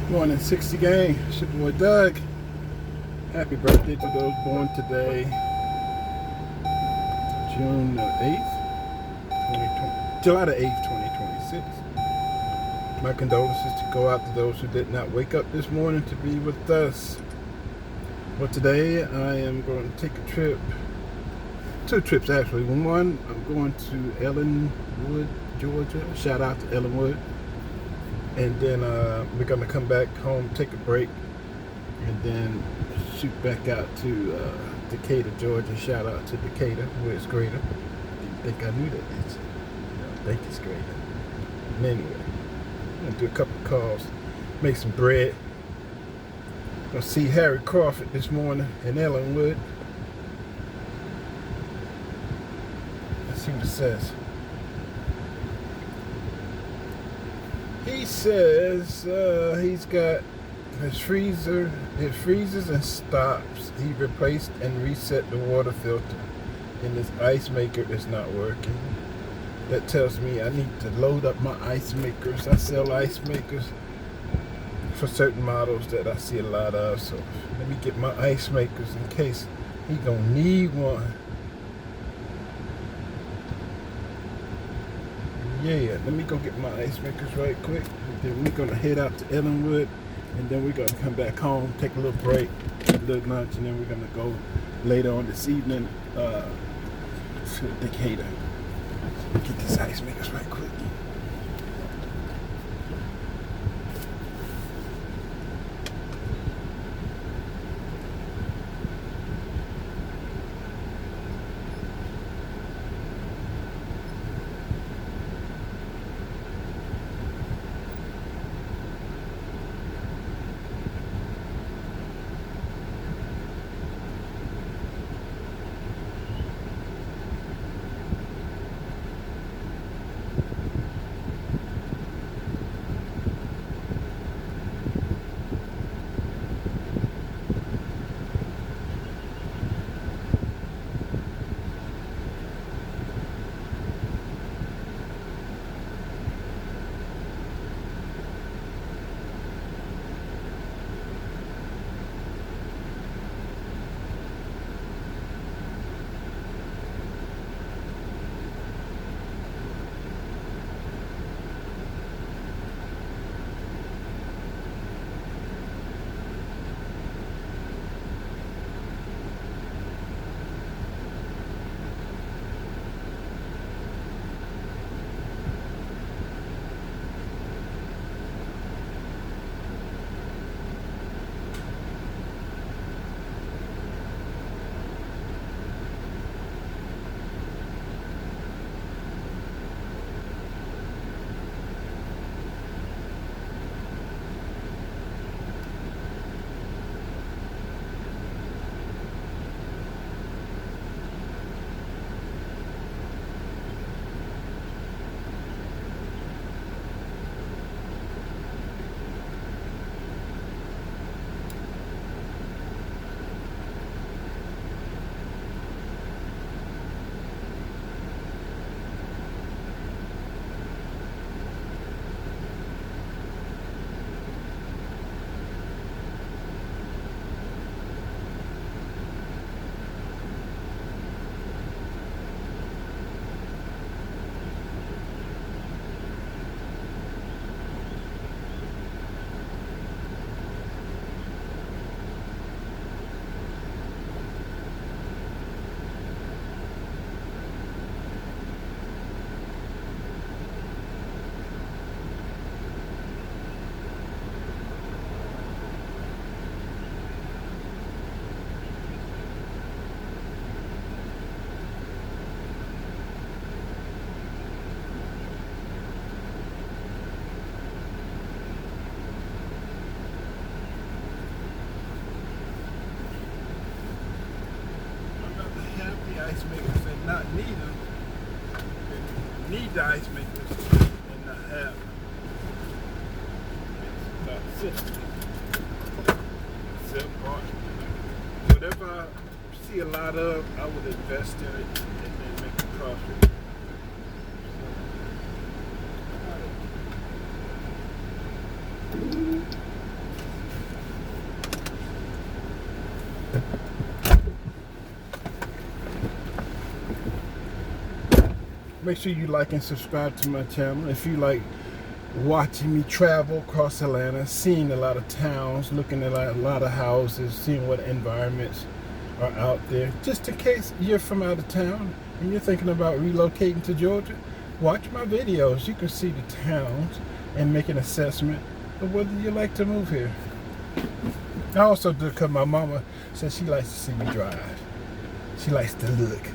Morning, 60 gang. It's your boy Doug. Happy birthday to those born today, June the 8th, 2020, July the 8th, 2026. My condolences to go out to those who did not wake up this morning to be with us. Well, today I am going to take a trip, two trips actually. One, I'm going to Ellenwood, Georgia. Shout out to Ellenwood. And then we're going to come back home, take a break, and then shoot back out to Decatur, Georgia. Shout out to Decatur, where it's greater. Didn't think I knew that. I think it's greater. And anyway, I'm going to do a couple of calls, make some bread. Going to see Harry Crawford this morning in Ellenwood. Let's see what it says. He says he's got his freezer, it freezes and stops. He replaced and reset the water filter, and his ice maker is not working. That tells me I need to load up my ice makers. I sell ice makers for certain models that I see a lot of, so let me get my ice makers in case he gonna need one. Yeah, let me go get my ice makers right quick. And then we're gonna head out to Ellenwood, and then we're gonna come back home, take a little break, eat a little lunch, and then we're gonna go later on this evening to Decatur. Get these ice makers right quick. Ice makers and not need them. Need the ice makers and not have them. It's about silk. Whatever I see a lot of, I would invest in it and then make a profit. make sure you like and subscribe to my channel. If you like watching me travel across Atlanta, seeing a lot of towns, looking at a lot of houses, seeing what environments are out there. Just in case you're from out of town and you're thinking about relocating to Georgia, watch my videos. You can see the towns and make an assessment of whether you like to move here. I also do because my mama says she likes to see me drive. She likes to look.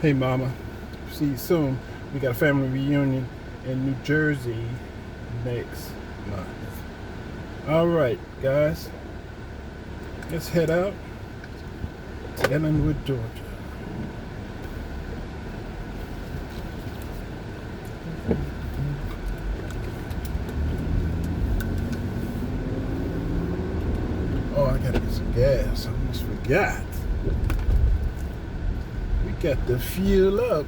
Hey mama, see you soon. We got a family reunion in New Jersey next month. All right, guys, let's head out to Ellenwood, Georgia. Oh, I gotta get some gas. I almost forgot. We got the fuel up.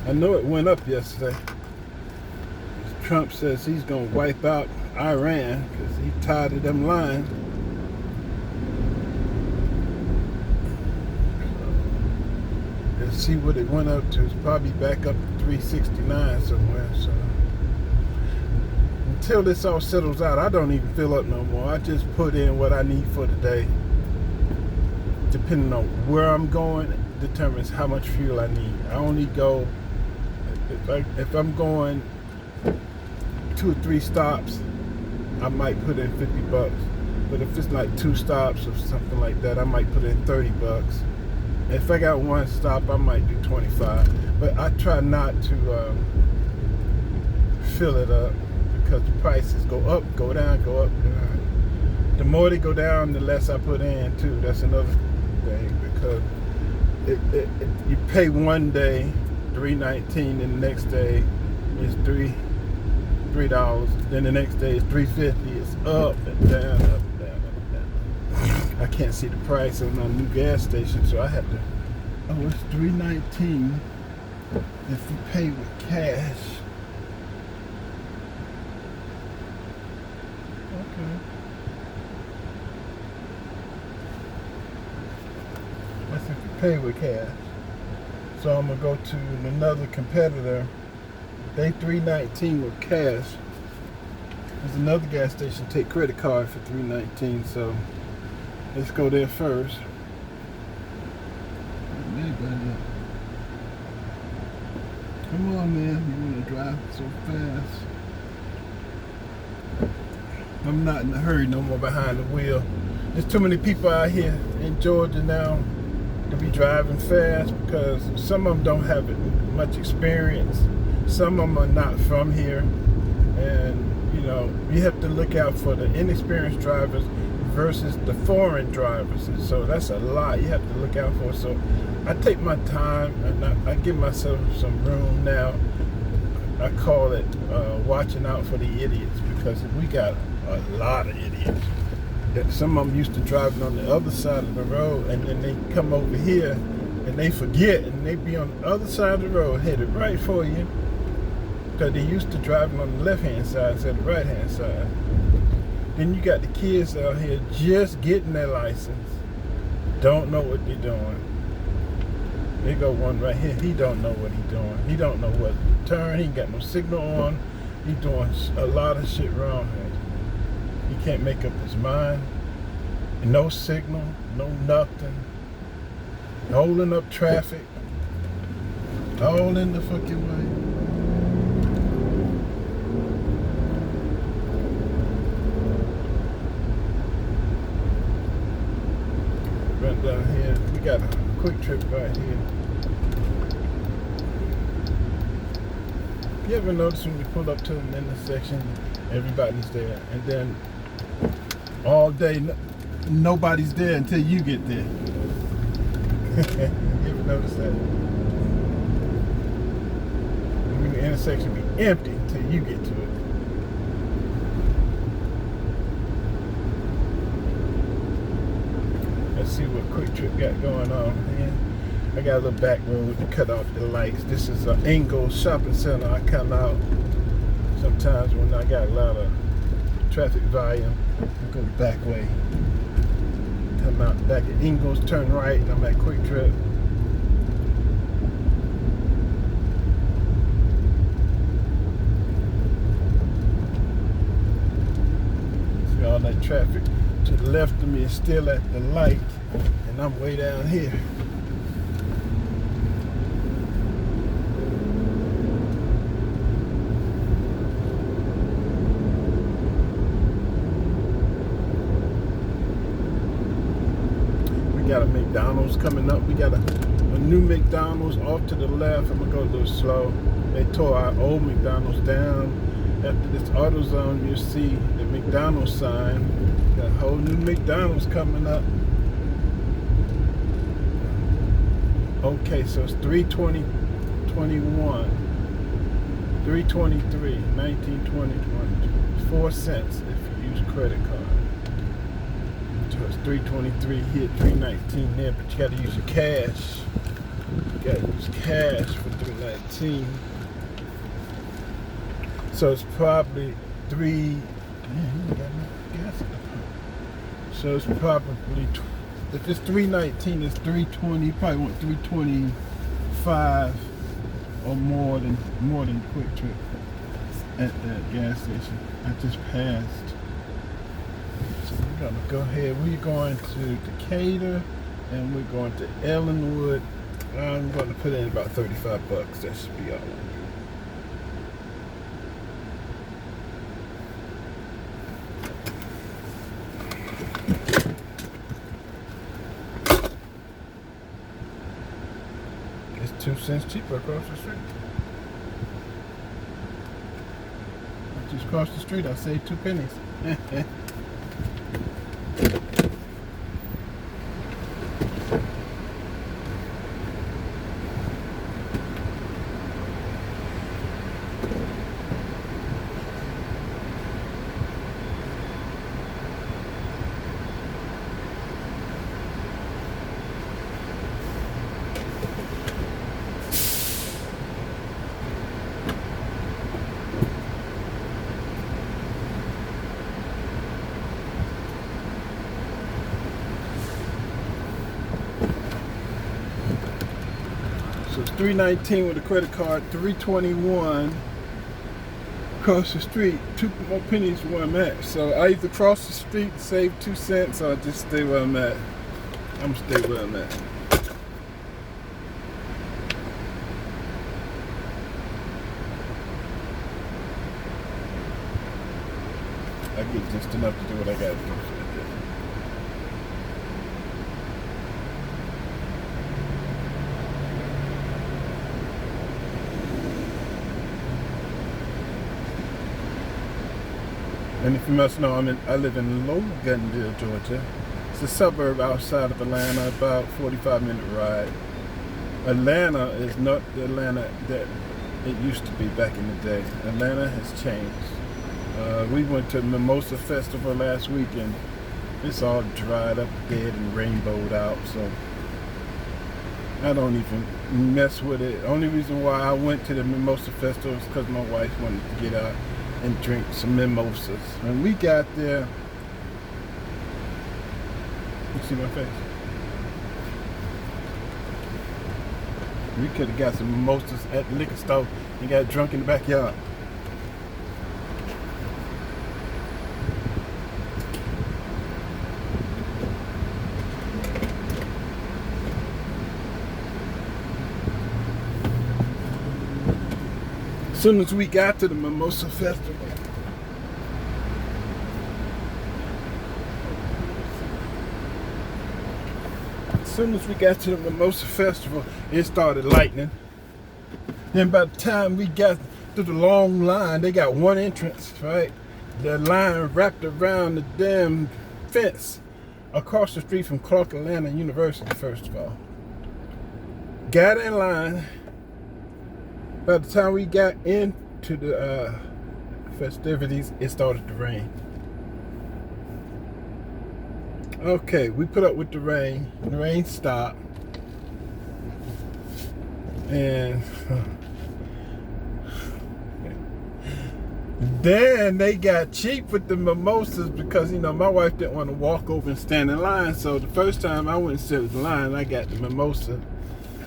I know it went up yesterday. Trump says he's going to wipe out Iran because he's tired of them lying. Let's see what it went up to. It's probably back up to 369 somewhere. So until this all settles out, I don't even fill up no more. I just put in what I need for the day. Depending on where I'm going, determines how much fuel I need. I only go, if I'm going 2 or 3 stops, I might put in $50. But if it's like 2 stops or something like that, I might put in $30. If I got 1 stop, I might do 25. But I try not to fill it up because the prices go up, go down, go up, down. The more they go down, the less I put in too. That's another thing because you pay one day $3.19, and the next day is $3. Then the next day is $3.50. It's up and down, up and down, up and down. I can't see the price on my new gas station, so I have to. Oh, it's $3.19 if you pay with cash. Okay. That's if you pay with cash. So I'm gonna go to another competitor. They $3.19 with cash. There's another gas station take credit card for $3.19. So let's go there first. Come on, man! You wanna drive so fast? I'm not in a hurry no more behind the wheel. There's too many people out here in Georgia now to be driving fast because some of them don't have much experience. Some of them are not from here, and you know, you have to look out for the inexperienced drivers versus the foreign drivers, and so that's a lot you have to look out for. So I take my time and I give myself some room now. I call it watching out for the idiots, because we got a lot of idiots. Some of them used to driving on the other side of the road, and then they come over here and they forget, and they be on the other side of the road headed right for you because they used to driving on the left-hand side instead of the right-hand side. Then you got the kids out here just getting their license, don't know what they're doing. They go one right here, he don't know what he's doing. He don't know what to turn, he ain't got no signal on. He's doing a lot of shit wrong here. He can't make up his mind. No signal, no nothing. Holding up traffic. All in the fucking way. Right down here, we got a quick trip right here. You ever notice when you pull up to an intersection, everybody's there, and then all day nobody's there until you get there? You ever notice that? I mean, the intersection be empty until you get to it. Let's see what Quick Trip got going on here. I got a little back road to cut off the lights. This is an Ingles shopping center. I come out sometimes when I got a lot of traffic volume. I go the back way. Come out back at Ingles, turn right, and I'm at Quick Trip. that traffic to the left of me is still at the light, and I'm way down here. We got a McDonald's coming up. We got a new McDonald's off to the left. I'm gonna go a little slow. They tore our old McDonald's down. After this AutoZone, you'll see the McDonald's sign. Got a whole new McDonald's coming up. Okay, so it's 3/20/21, 3/23, 19/20/20. 4 cents if you use credit card. So it's 3/23 here, 3/19 there, but you gotta use your cash. You gotta use cash for 3/19. So it's probably man, you got no gas in the pump. So it's probably, if it's 3/19, it's 3/20. You probably want 3/25 or more than Quick Trip at that gas station I just passed. So we're gonna go ahead. We're going to Decatur and we're going to Ellenwood. I'm gonna put in about $35. That should be all. It's 2 cents cheaper across the street. I just crossed the street, I saved 2 pennies. So it's 3/19 with a credit card, 3/21 across the street, 2 more pennies where I'm at. So I either cross the street and save 2 cents or just stay where I'm at. I'm gonna stay where I'm at. I get just enough to do what I gotta do for the day. And if you must know, I live in Loganville, Georgia. It's a suburb outside of Atlanta, about 45-minute ride. Atlanta is not the Atlanta that it used to be back in the day. Atlanta has changed. We went to Mimosa Festival last weekend. It's all dried up, dead, and rainbowed out, so I don't even mess with it. Only reason why I went to the Mimosa Festival is because my wife wanted to get out and drink some mimosas. When we got there, you see my face? We could have got some mimosas at the liquor store and got drunk in the backyard. As soon as we got to the Mimosa Festival, it started lightning. Then by the time we got through the long line, they got one entrance, right? The line wrapped around the damn fence across the street from Clark Atlanta University, first of all. Got in line. By the time we got into the festivities, it started to rain. Okay, we put up with the rain. The rain stopped. And then they got cheap with the mimosas because, my wife didn't want to walk over and stand in line. So the first time I went and stood in line, I got the mimosa.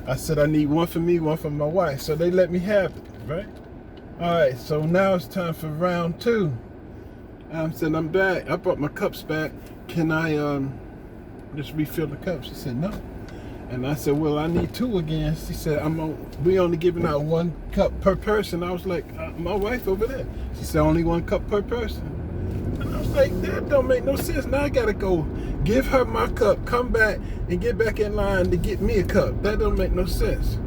I said I need one for me, one for my wife. So they let me have it, right? All right, so now it's time for round 2. I said, I'm back. I brought my cups back. Can I just refill the cups? She said, no. And I said, well, I need 2 again. She said, we only giving out 1 cup per person. I was like, my wife over there. She said, only 1 cup per person. And I was like, that don't make no sense. Now I gotta go give her my cup, come back and get back in line to get me a cup. That don't make no sense.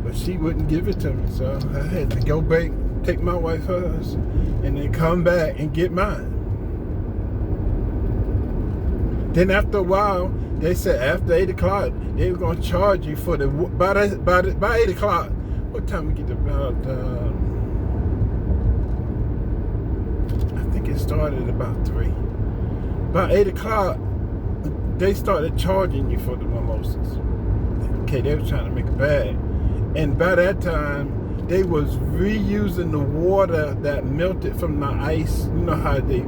But she wouldn't give it to me, so I had to go back, take my wife hers, and then come back and get mine. Then after a while, they said after 8 o'clock, they were going to charge you for by 8 o'clock. What time we get about, I think it started about 3. About 8 o'clock, they started charging you for the mimosas. Okay, they were trying to make it bad. And by that time, they was reusing the water that melted from the ice. You know how they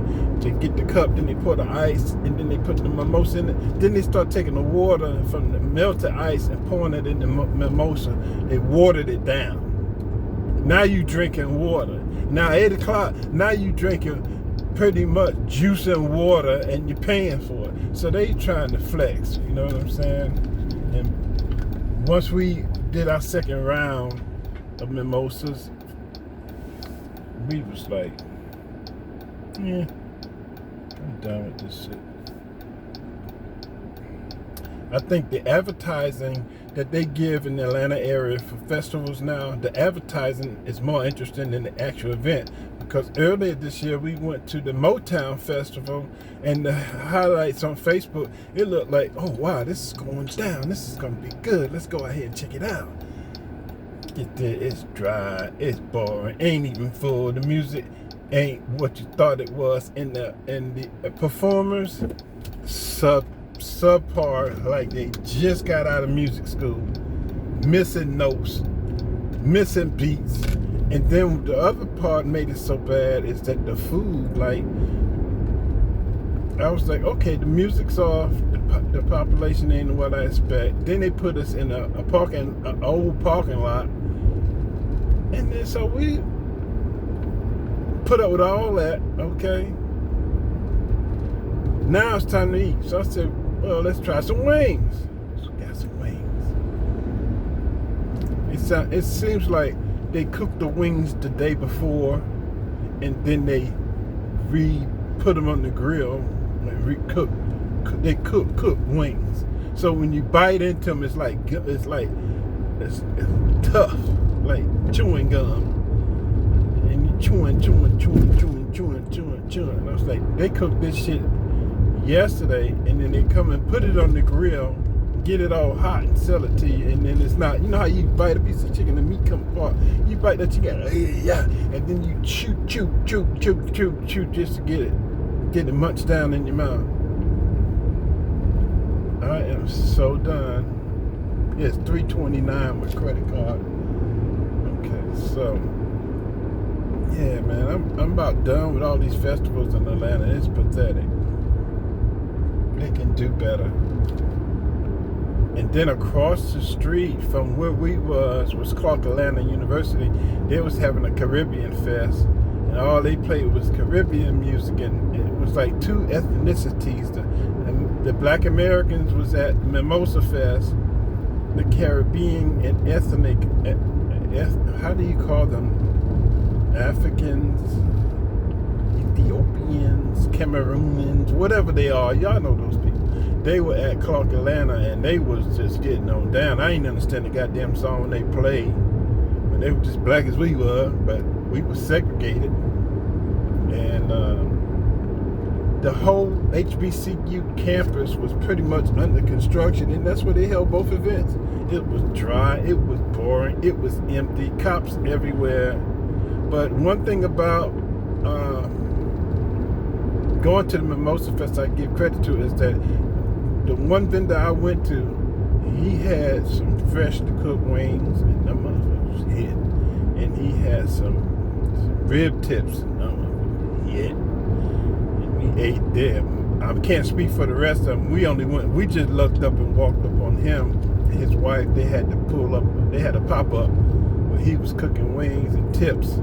get the cup, then they pour the ice, and then they put the mimosa in it. Then they start taking the water from the melted ice and pouring it in the mimosa. They watered it down. Now you drinking water. Now 8 o'clock, now you drinking pretty much juice and water, and you're paying for it. So they trying to flex, you know what I'm saying? And once we did our second round of mimosas, we was like, yeah, I'm done with this shit. I think the advertising that they give in the Atlanta area for festivals now, the advertising is more interesting than the actual event. Because earlier this year, we went to the Motown Festival, and the highlights on Facebook, it looked like, oh wow, this is going down. This is going to be good. Let's go ahead and check it out. Get there, it's dry, it's boring, ain't even full. The music ain't what you thought it was, and the performers subpar, like they just got out of music school, missing notes, missing beats. And then the other part made it so bad is that the food, like, I was like, okay, the music's off, the population ain't what I expect. Then they put us in an old parking lot, and then so we put up with all that. Okay, now it's time to eat. So I said, well, let's try some wings. So we got some wings. It seems like they cooked the wings the day before, and then they put them on the grill and recook. They cook wings. So when you bite into them, it's tough, like chewing gum. And you chewing. And I was like, they cooked this shit yesterday, and then they come and put it on the grill, get it all hot and sell it to you, and then it's not, you know how you bite a piece of chicken, the meat come apart, you bite that chicken, yeah, and then you chew just to get it munched down in your mouth. I am so done. It's $3.29 with credit card. Okay, so yeah, man, I'm about done with all these festivals in Atlanta. It's pathetic. They can do better. And then across the street from where we was Clark Atlanta University. They was having a Caribbean Fest, and all they played was Caribbean music, and it was like 2 ethnicities. The Black Americans was at Mimosa Fest, the Caribbean and ethnic, how do you call them? Africans, Ethiopians, Cameroonians, whatever they are, y'all know those people. They were at Clark Atlanta, and they was just getting on down. I ain't understand the goddamn song they played, but they were just black as we were, but we were segregated. And the whole HBCU campus was pretty much under construction, and that's where they held both events. It was dry, it was boring, it was empty, cops everywhere. But one thing about going to the Mimosa Fest I give credit to is that the one vendor I went to, he had some freshly cooked wings, and them motherfuckers was hit. And he had some rib tips, and them motherfuckers hit. And we ate them. I can't speak for the rest of them. We just looked up and walked up on him and his wife. They had to pull up, they had to pop up where he was cooking wings and tips.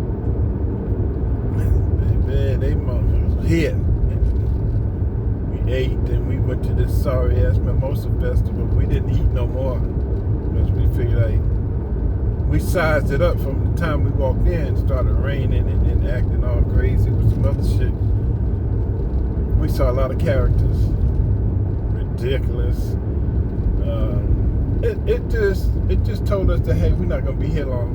Man, they motherfuckers hit. We ate and we went to this sorry ass Mimosa festival. We didn't eat no more because we figured we sized it up from the time we walked in. It started raining and acting all crazy with some other shit. We saw a lot of characters. Ridiculous. It just told us that, hey, we're not gonna be here long.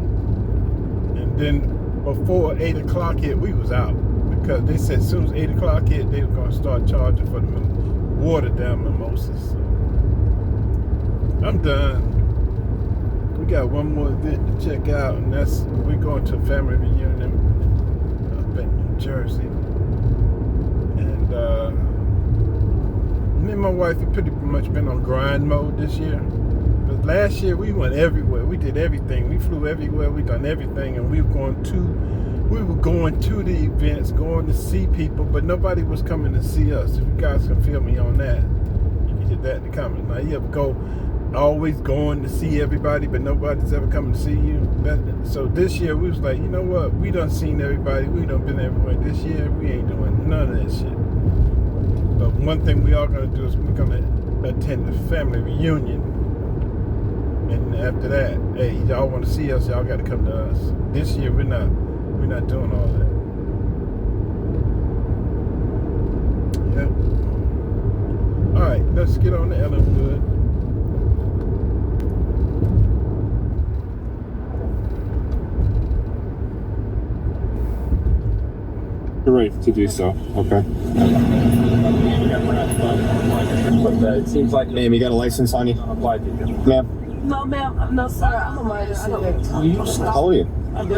And then before 8 o'clock hit, we was out because they said as soon as 8 o'clock hit, they were gonna start charging for the watered down mimosas. So I'm done. We got one more event to check out, and that's we're going to a family reunion up in New Jersey. And me and my wife have pretty much been on grind mode this year. But last year we went everywhere. We did everything. We flew everywhere. We done everything, and we were going to the events, going to see people, but nobody was coming to see us. If you guys can feel me on that, you can hit that in the comments. Now you ever always going to see everybody, but nobody's ever coming to see you. So this year we was like, you know what? We done seen everybody. We done been everywhere. This year we ain't doing none of that shit. But one thing we are gonna do is we're gonna attend the family reunion. And after that, hey, y'all want to see us? Y'all got to come to us. This year, we're not doing all that. Yep. All right, let's get on to Ellenwood. You're right to do so. Okay. But it seems like, ma'am, you got a license on you? Ma'am? No, ma'am. No, sir. I'm a minor. I don't. How old are you? I'm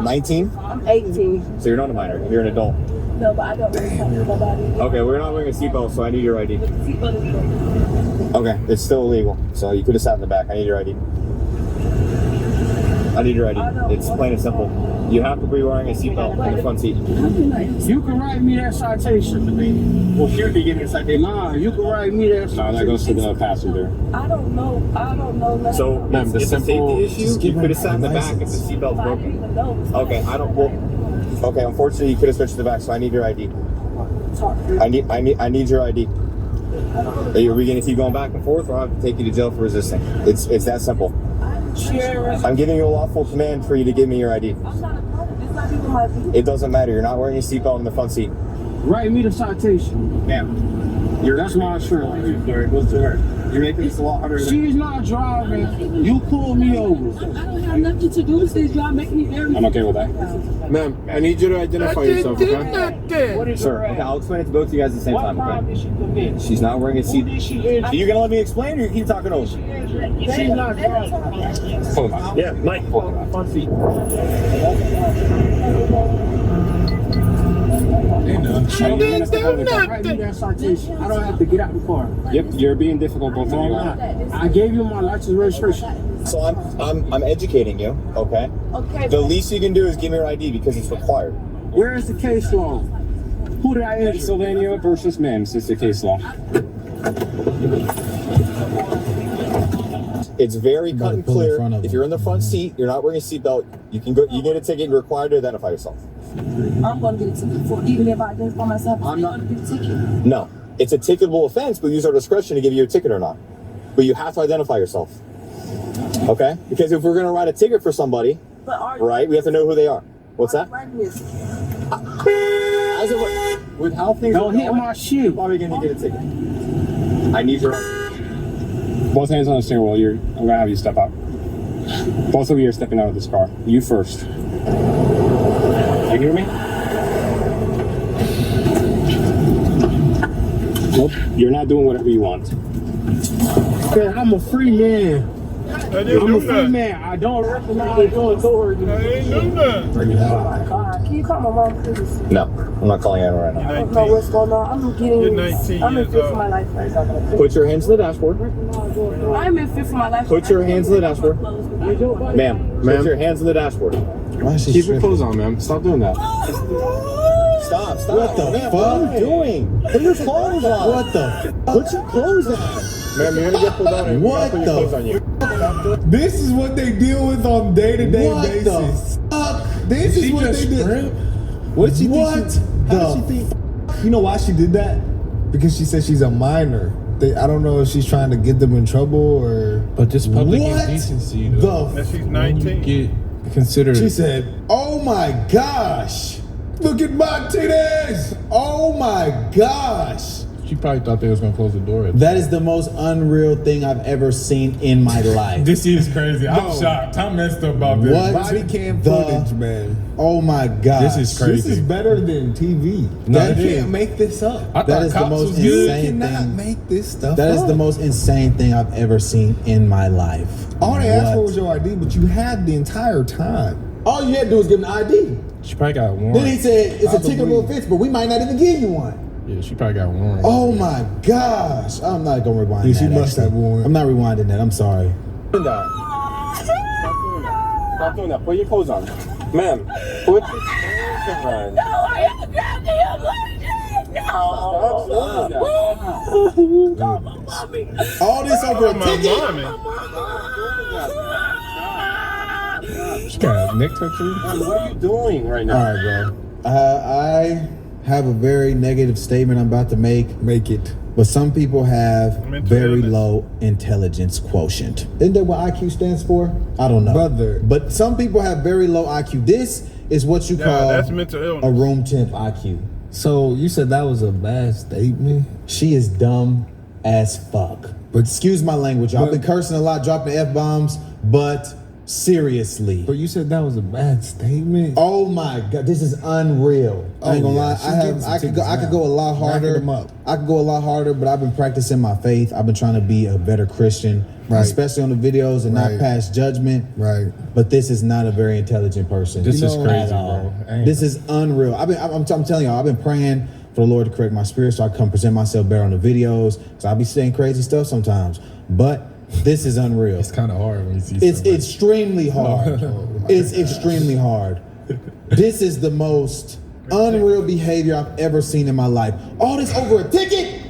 19? I'm 18. So you're not a minor, you're an adult. No, but I don't really talk to nobody. Okay, we're not wearing a seatbelt, so I need your ID. But the seatbelt is illegal. Okay, it's still illegal, so you could have sat in the back. I need your ID. I need your ID. It's plain and simple. You have to be wearing a seatbelt in the front seat. You can write me that citation. Well, she would be giving a citation. Nah, you can write me that citation. No, that goes to the passenger. I don't know nothing. So, Ma'am, the it's a simple- safety issue. You could have sat in the back if the seatbelt's I didn't broken. even know. Okay, I don't. Well, okay, unfortunately, you could have switched to the back, so I need your ID. I need your ID. Are we gonna keep going back and forth, or I have to take you to jail for resisting? It's that simple. I'm giving you a lawful command for you to give me your ID. I'm not a problem. It's not even my vehicle. It doesn't matter. You're not wearing a seatbelt in the front seat. Write me the citation. Ma'am, That's my insurance. what's the word? You're making this a lot harder. She's not driving. You pulled me over. I don't have nothing to do with this. Y'all making me very. I'm okay with that. Ma'am, I need you to identify yourself, okay? Sir, okay, I'll explain it to both of you guys at the same What time, crime okay? did she commit? She's not wearing a Who seat. did she injure? Are you gonna let me explain, or you keep talking over? She's not driving. Hold on. Yeah, Mike. Front seat. She didn't do nothing. Write me that citation. I don't have to get out the car. Yep, you're being difficult, both of No, you. I'm not. I gave you my license registration. So I'm educating you, okay? Okay. The least you can do is give me your ID because it's required. Where is the case law? Who did I injure? Pennsylvania versus Mims is the case law. It's very cut and clear. If you're in the front seat, you're not wearing a seatbelt, you can go. You get a ticket. You're required to identify yourself. I'm going to get a ticket for even if I identify myself. I'm not going to get a ticket. No, it's a ticketable offense. We'll use our discretion to give you a ticket or not. But you have to identify yourself. Okay? Because if we're gonna write a ticket for somebody, But are right, we have to know who they are. What's that? writing this? As of with how things Don't are hit going, my shit. probably gonna get a ticket. I need your. Both hands on the steering wheel. I'm gonna have you step out. Both of you are stepping out of this car. You first. You hear me? Nope. You're not doing whatever you want. Man, I'm a free man. I didn't I'm do a free nothing. man. I don't recognize your authority. I ain't do nothing. Can you call my mom, please? No, I'm not calling anyone right now. I don't know what's going on. I'm getting. You're 19 I'm in years fear for old. my life right now. Put your hands to the dashboard. I'm in fear for my life. Put your hands to the dashboard. Ma'am, put your hands to the dashboard. Keep your clothes on, man. Stop doing that. Stop. What the fuck? What are you doing? Put your clothes on. What the? Put your clothes on. Ma'am, you're gonna get pulled over. What put your the clothes on you. This is what they deal with on day-to-day basis. This is what they do. What she think? How does she think? You know why she did that? Because she said she's a minor. I don't know if she's trying to get them in trouble or. But this public What indecency, though. And she's When 19. you get considered. She said, "Oh my gosh, look at my titties! Oh my gosh." She probably thought they was gonna close the door. That is the most unreal thing I've ever seen in my life. This is crazy. I'm No. shocked. I'm messed up about this. What? Body cam The- footage, man. Oh my god. This is crazy. This is better than TV. No, You it can't is. make this up. I That thought is the cops most was You good. insane cannot thing. make this stuff That is up. the most insane thing I've ever seen in my life. All they asked for What? was your ID, but you had the entire time. All you had to do was give him the ID. She probably got Then he warrant. said it's I a ticketable believe. offense, but we might not even give you one. Yeah, she probably got warrant. Oh my gosh. I'm not gonna rewind Yeah, that. she must actually. have warrant. I'm not rewinding that. I'm sorry. Stop doing that. Put your clothes on. Ma'am, put your clothes on. No, I am grabbing him like that. No. Mommy. All this over a My ticket. mommy. She got a neck tattoo. What are you doing right All now? right, bro. I have a very negative statement I'm about to make. Make it. But some people have Mental very illness. low intelligence quotient. Isn't that what IQ stands for? I don't know. Brother. But some people have very low IQ. This is what you Yeah, call that's mental illness. a room temp IQ. So you said that was a bad statement? She is dumb as fuck. But- Excuse my language. I've been cursing a lot, dropping F-bombs, but seriously. But you said that was a bad statement? Oh my god, this is unreal. I ain't gonna yeah, lie. she's getting some I could go tickets a lot now. Racking harder. them up. I could go a lot harder, but I've been practicing my faith. I've been trying to be a better Christian, Right. especially on the videos and Right. not pass judgment. Right. But this is not a very intelligent person. This is at crazy, all. bro. Ain't- This is unreal. I'm telling y'all, I've been praying for the Lord to correct my spirit so I can come present myself better on the videos. So I'll be saying crazy stuff sometimes, but this is unreal. It's kind of hard when you see. It's somebody. extremely hard. It's extremely hard. This is the most unreal behavior I've ever seen in my life. All this over a ticket?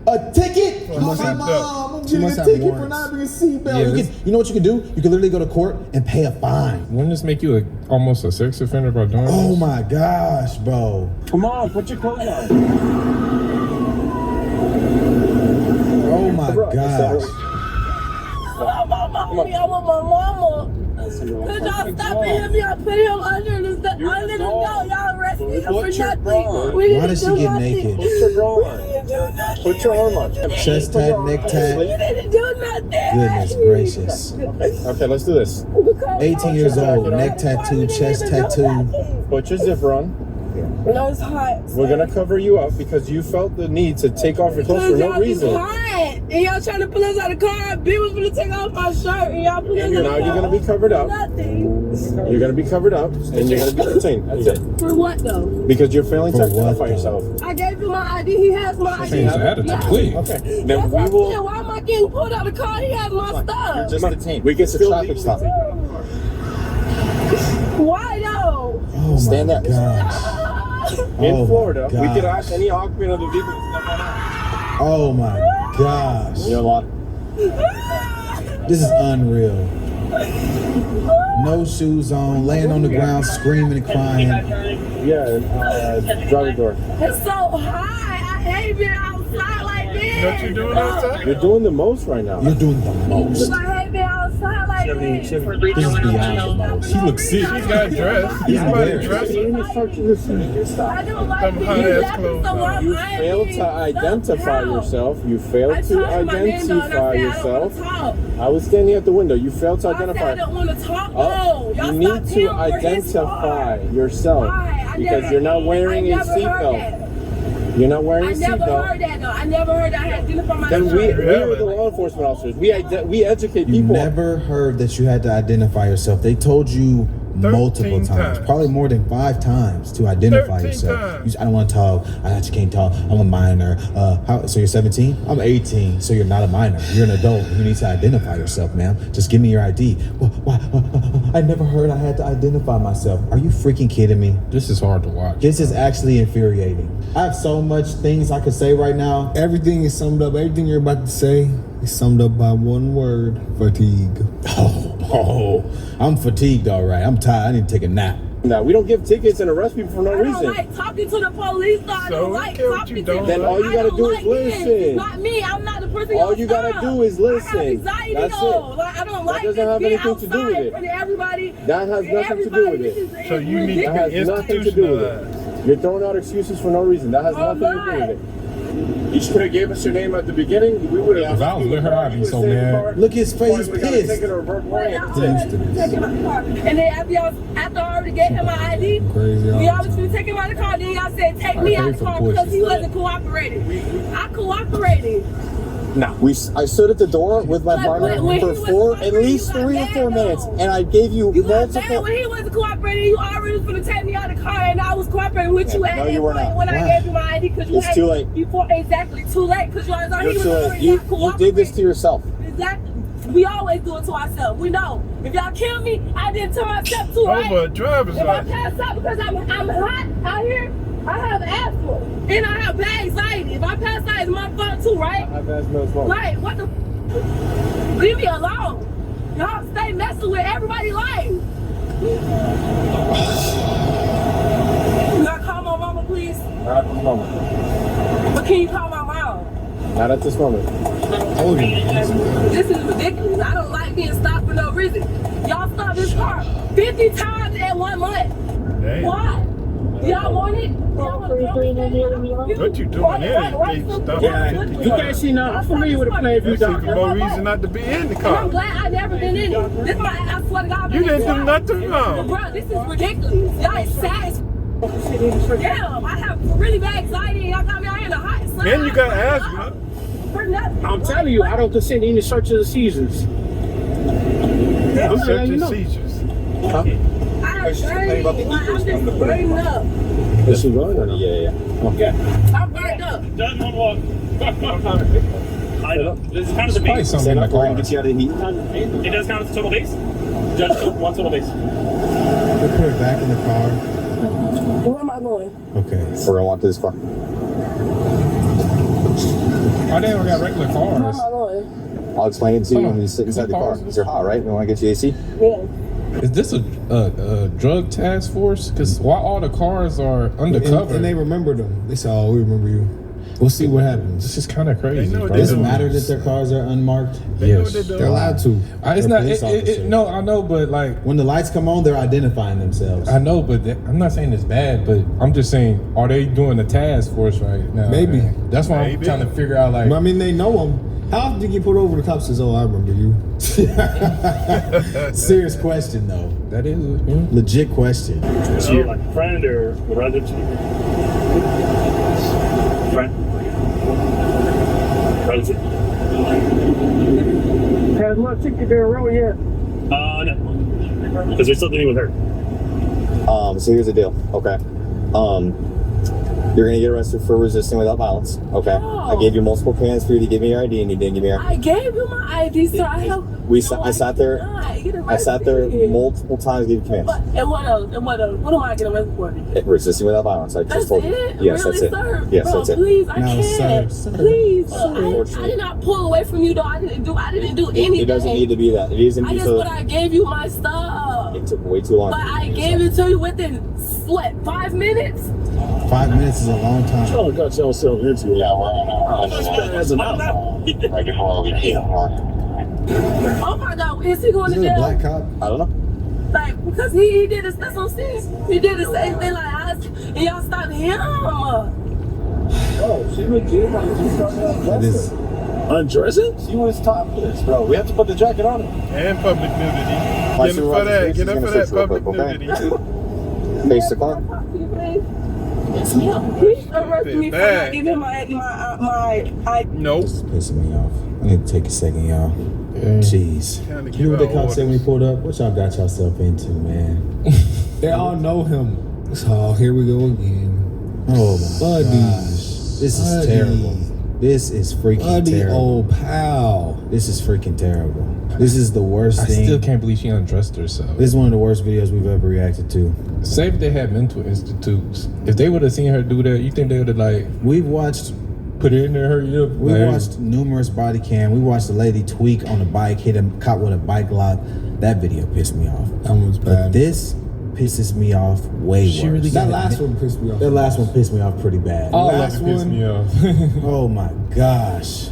A ticket? Well, Oh, must my have mom, I'm She getting must a have ticket for warrants. not being a seatbelt. Yeah, You know what you can do? You can literally go to court and pay a fine. Wouldn't this make you almost a sex offender by doing Oh this? my gosh, bro. Come on, put your clothes on. Oh my gosh. I want my mommy. I want my mama. Could y'all stop him? Y'all put him under the door. Y'all arrested him for nothing. We Why didn't does she do get nothing. naked? We didn't do nothing. Put your arm on. Chest tat, neck We tat. didn't do nothing. Goodness gracious. Okay, let's do this. 18 years old, neck tattoo, chest tattoo. Put your zipper on. No, it's hot. We're gonna cover you up because you felt the need to take off your clothes for no reason. Hot. And y'all trying to pull us out of the car. B was gonna take off my shirt and y'all put us And in the now you're car. gonna be covered up. Nothing. You're gonna be covered up and you're gonna be detained. That's it. For what though? Because you're failing to For what, identify though? yourself. I gave you my ID. He has my ID. Change the attitude, Yeah. please. Okay. Yes, Then I we did. will. Why am I getting pulled out of the car? He has my stuff. Just detained. We can It's a still traffic legally stop. take you. Why though? Oh Stand my there. gosh. In Oh my Florida, we could gosh. ask any occupant of the vehicle to step on out. Oh my gosh. You know what? This is unreal. No shoes on, laying on the ground, screaming and crying. Yeah, drive the door. It's so high. I hate being outside like this. What you doing outside? You're doing the most right now. You're doing the most. I hate being outside like this. This is beyond the most. He looks sick. He's got dressed. He's somebody dressed. I don't like Them being hot ass left, clothes so on. I'm You angry. failed to identify Stop. yourself. You failed I to told him my name, though, and I identify said, I don't yourself. wanna talk. I was standing at the window. You failed to I said I identify. don't want to talk. Oh, No, y'all you need stop to him for his identify car. yourself Why? I because never- you're not wearing I a never heard seatbelt. that. You're not wearing I a never seatbelt. heard that though. I never heard that I had to identify myself. Then we are the law enforcement officers. We educate You people. never heard that you had to identify yourself. They told you 13 multiple times, times. probably more than 5 times to identify 13 yourself. times. You say, I don't want to talk. I actually can't talk. I'm a minor. So you're 17? I'm 18. So you're not a minor. You're an adult. You need to identify yourself, ma'am. Just give me your ID. Well, why? I never heard I had to identify myself. Are you freaking kidding me? This is hard to watch. This is actually infuriating. I have so much things I could say right now. Everything is summed up. Everything you're about to say is summed up by one word: fatigue. Oh, I'm fatigued, all right. I'm tired. I need to take a nap. Now we don't give tickets and arrest people for no I don't reason. like talking to the police. So I So don't who like cares what talking you to them. don't Then all you I gotta don't do is like this. listen. It's not me. I'm not the person. All you gotta do is listen. I have anxiety That's though. it. Like, I don't That like doesn't have being anything to do with outside it. in front of everybody. That has nothing to do with it. So you need to That be has nothing to do with it. institutionalized. You're throwing out excuses for no reason. That has I'm nothing to do with not. it. You should have gave us your name at the beginning. We would have. If I was with her, I'd be so mad. Look his face, We gotta pissed. take it or revert Wait, way. y'all taking my car. And then after I already gave him my ID, Crazy all the y'all was going to take him out of the car. Then y'all said, take me I out pay of the for car pussy. because he wasn't cooperating. I cooperated. I stood at the door with my But partner when for he was at least cooperating, you 3 or got 4 mad, minutes, though. and I gave you You got mad multiple. when he wasn't cooperating. You already was going to take me out of the car, and I was cooperating with you Yeah, at no, that you were point not. when I Why? gave you my ID because you It's had too late. Exactly, too late because you already thought he You're was too late. already You not cooperating. did this to yourself. Exactly. We always do it to ourselves. We know. If y'all kill me, I did it to myself too, right? Over a driver's If I license. pass out because I'm hot out here, I have asthma and I have bad anxiety. If I pass out, it's my fault too, right? I've asked no smoke. Like, what the? Leave me alone. Y'all stay messing with everybody's life. You gotta call my mama, please. Not at this moment. But can you call my mom? Not at this moment. This is ridiculous. I don't like being stopped for no reason. Y'all stopped this car 50 times in 1 month. Damn. Why? Y'all want it? What you doing here? They stop Yeah, at 50 you can't see now. I'm familiar with the Plainview That's even doctor. more reason not to be in the I'm car. glad I never been in it. This my, I swear to God, I've You been in didn't do twice. nothing wrong. Bro, this is ridiculous. Y'all is sad as Damn, I have really bad anxiety and y'all got me out here in the hot sun. And you got asthma. For nothing. I'm telling you, I don't consent to any searches or seizures. I'm just Such letting you as know. seizures. I'm burning. Like, I'm just burning up. Is she going? Yeah. I'm burned up. Doesn't want to walk. I know. This counts as a Probably base. something in the We're gonna car. get you out of the heat. It does count as a total base. Judge, one total base. We'll put it back in the car. Where am I going? Okay. We're gonna walk to this car. Oh, they don't got regular Where am cars. I going? I'll explain it to you Hold on. when you sit inside the car. Is it You're hot, right? You want to get you AC? Yeah. Is this a drug task force? Because why all the cars are undercover? And they remembered them. They said, "Oh, we remember you." We'll see what happens. This is kind of crazy. They know bro. they Does it don't- matter that their cars are unmarked? They know Yes. what they're doing. They're allowed to. It's They're not. police officers. No, I know, but like, When the lights come on, they're identifying themselves. I know, but I'm not saying it's bad. But I'm just saying, are they doing the task force right now? Maybe. That's why I'm Maybe. trying to figure out. Like, I mean, they know them. How often do you get pulled over? The cop says, "Oh, I remember you." Serious question, though. that is. Yeah. Legit question. So, like a friend or a relative? Friend? Relative? Has my ticket there roll yet? No. Because there's something with her. So here's the deal. Okay. You're gonna get arrested for resisting without violence. Okay. I gave you multiple commands for you to give me your ID, and you didn't give me your ID. I gave you my ID, so I have. I sat there. I sat there multiple times, gave you commands. And what else? And what else? What am I getting arrested for? Resisting without violence. I just That's told you. it? Yes, Really, that's it. sir? Yes, Bro, that's it. please, I No, can't. sir. Please. I Unfortunately. did not pull away from you, though. I didn't do anything. It doesn't need to be that. It isn't I be just, so. but I gave you my stuff. It took way too long. But I gave it to you within, what, 5 minutes? 5 minutes is a long time. Oh, got yourself into it. Yeah, we're on As an out. right before we came on. Oh my God, is he going Is to it a jail? black cop? I don't know. Like, because he did this, that's what I'm saying. He did the same thing like us, and y'all stopped him. Oh, she would do That is. undressing? She was topless, bro. We have to put the jacket on her. And public nudity. My Get him for supervisor's that. face Get is him gonna for that search real public quick, okay? nudity. Face the car. He arrested me for not giving my Nope. This is pissing me off. I need to take a second, y'all. Jeez. Kinda You know what give the cop out said when we pulled up? What y'all got yourself into, man? They all know him. So here we go again. Oh my buddies. This is terrible. This is freaking terrible. Old pal. This is freaking terrible. This is the worst I thing. still can't believe she undressed herself. This is one of the worst videos we've ever reacted to. Say if they had mental institutes, if they would have seen her do that, you think they would have like We've watched put it in there, hurry up? We like, watched numerous body cam. We watched a lady tweak on a bike, hit a cop with a bike lock. That video pissed me off. That was But this pisses me off way She worse. really That got last one pissed me off. That last one pissed me off pretty bad. All last of it pissed one- me off. Oh my gosh.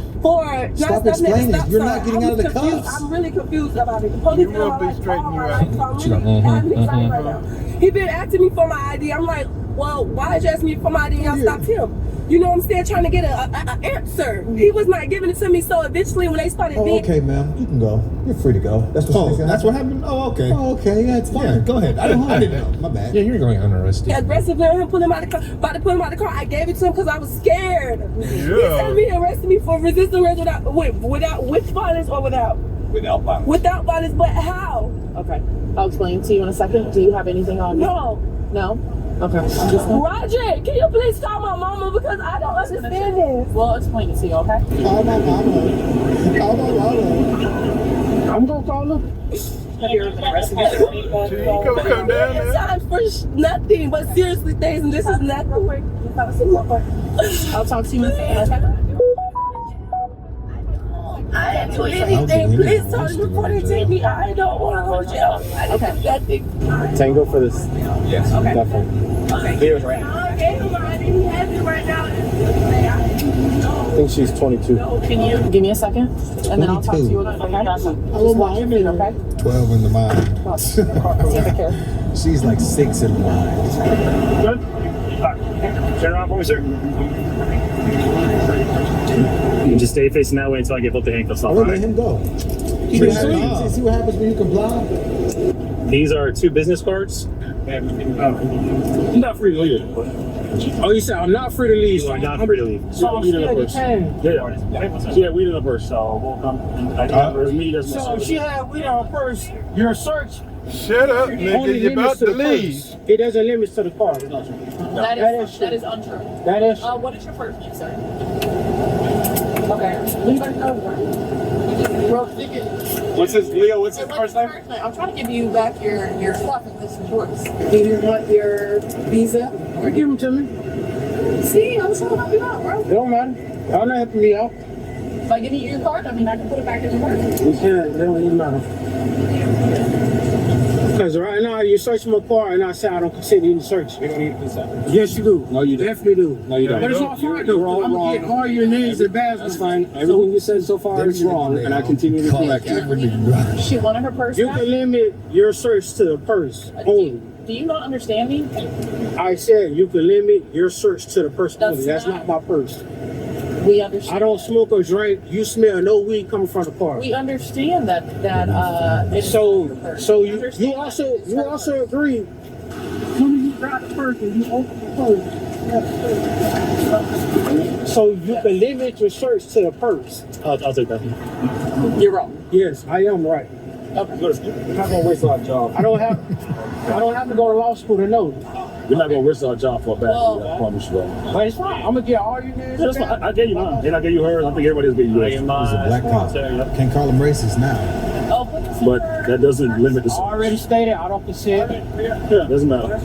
Stop explaining. You're not getting out of the cuffs. I'm really confused about it. The police You will be straightening you out. right now. He been asking me for my ID. I'm like, well, why did you ask me for my ID and y'all stopped him? You know what I'm saying? Trying to get an answer. He was not giving it to me, so eventually when they started being... Okay, ma'am. You can go. You're free to go. That's what That's what happened? Oh, okay. Oh, okay. Yeah, it's fine. Yeah, go ahead. I didn't know. My bad. Yeah, you're going unarrested. aggressive with him, pulling him out of the car, about to pull him out of the car. I gave it to him because I was scared. He said he arrested me for resisting arrest with violence or without? Without violence. Without violence, but how? Okay. I'll explain to you in a second. Do you have anything on you? No. No? Okay. Roger, can you please call my mama because I don't understand this. We'll explain it to you, okay? Call my mama. Call my mama. I'm gonna call him. Have you ever been arrested? Chico, come down there. Times for nothing, but seriously things, and this is nothing. I'll talk to you in a second, okay? I didn't do anything. Please tell me before they take me. I don't want to go to jail. I didn't do nothing. Tango for this. Yes. Okay. Definitely. Video's right now. I have it right now. I think she's 22. Can you give me a second? And then I'll talk to you again, okay? Just watch your feet, okay? 12 in the mind. Take care. She's like 6 in the mind. Good? Turn around for me, sir. You can just stay facing that way until I get both the handcuffs off. I'll let Right? him go. See what happens when you comply? These are 2 business cards. I'm not free to leave. Oh, you said I'm not free to leave. I'm not free to leave. So I'm still detained. She had weed in her purse, so we'll come. So she had weed on her purse. Your search Shut up, nigga. You're about to leave. It doesn't limit to the car. That is untrue. That is. What is your first name, sir? Okay. What's his Leo? What's his first name? I'm trying to give you back your stuff if this is yours. Do you want your visa? Or give them to me. See, I'm trying to help you out, bro. It don't matter. Y'all not helping me out. If I give you your card, I mean, I can put it back in your purse. We can't. It don't even matter. Because right now you search my car and I say I don't consider you to search. You don't need consent. Yes, you do. No, you don't. Definitely do. No, you don't. But it's all fine though. I'm gonna get all your names and badges. That's fine. Everything you said so far is wrong, and I continue to correct you. She wanted her purse You back? can limit your search to the purse only. Do you not understand me? I said you can limit your search to the purse only. That's That's not my purse. We understand. I don't smoke or drink. You smell no weed coming from the car. We understand that it's So you understand also agree. When you grab the purse and you open the purse. So you can limit your search to the purse. I'll take that. You're wrong. Yes, I am right. I'm not gonna waste our job. I don't have to go to law school to know. We're not gonna risk our job for a bad deal, I promise you that. But it's fine. I'm gonna get all your names. That's fine. I gave you mine. And I gave you hers. I think everybody's getting yours. He's a black cop. Can't call him racist now. But that doesn't limit the I already stated I don't consent. Yeah, doesn't matter.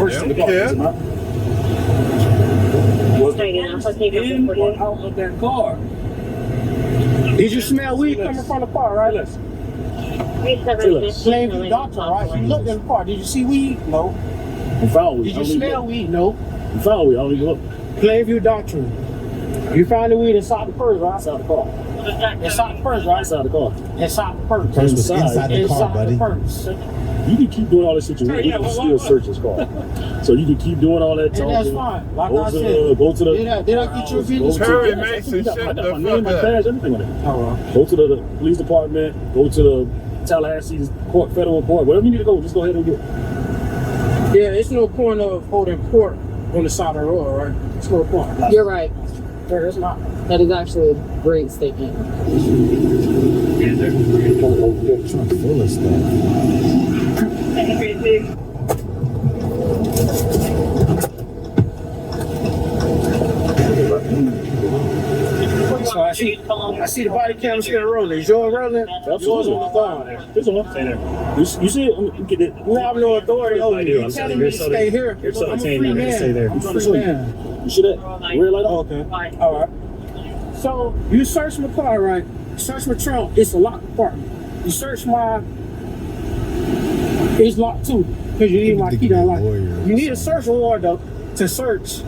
Works in the car, doesn't matter. Out of that car. Did you smell weed coming from the car, right? Plainview doctor, right? You looked in the car. Did you see weed? No. You found weed. Did you smell weed? No. You found weed. I don't even look. Plainview doctrine. You found the weed inside the purse, right? Inside the car. Inside the purse, right? Inside the car. Inside the purse. Purse was inside the car, Inside buddy. the purse. You can keep doing all this shit you want. You can still search his car. So you can keep doing all that And talking. that's fine. Like Go I to said. the. Go to the. Did I get your business? Perry Mason, shut I got the my name, my fuck up. badge, everything on it. All right. Go to the police department. Go to the Tallahassee court, federal court, wherever you need to go. Just go ahead and get. Yeah, it's no point of holding court on the side of the road, right? It's no point. You're right. There is not. That is actually a great statement. Trunk full of stuff. So I see the body cam still rolling. Is yours rolling? Yours on the phone. This one. Stay there. You see it? Get it. You have no authority over I me. do. You're telling me to stay here. You're so I'm a detained free now. man. Stay there. I'm a free man. You see that? Red light on? Okay. All right. So you search my car, right? You search my trunk. It's a locked apartment. You search my It's locked too, because you need my key to unlock. You need a search warrant though to search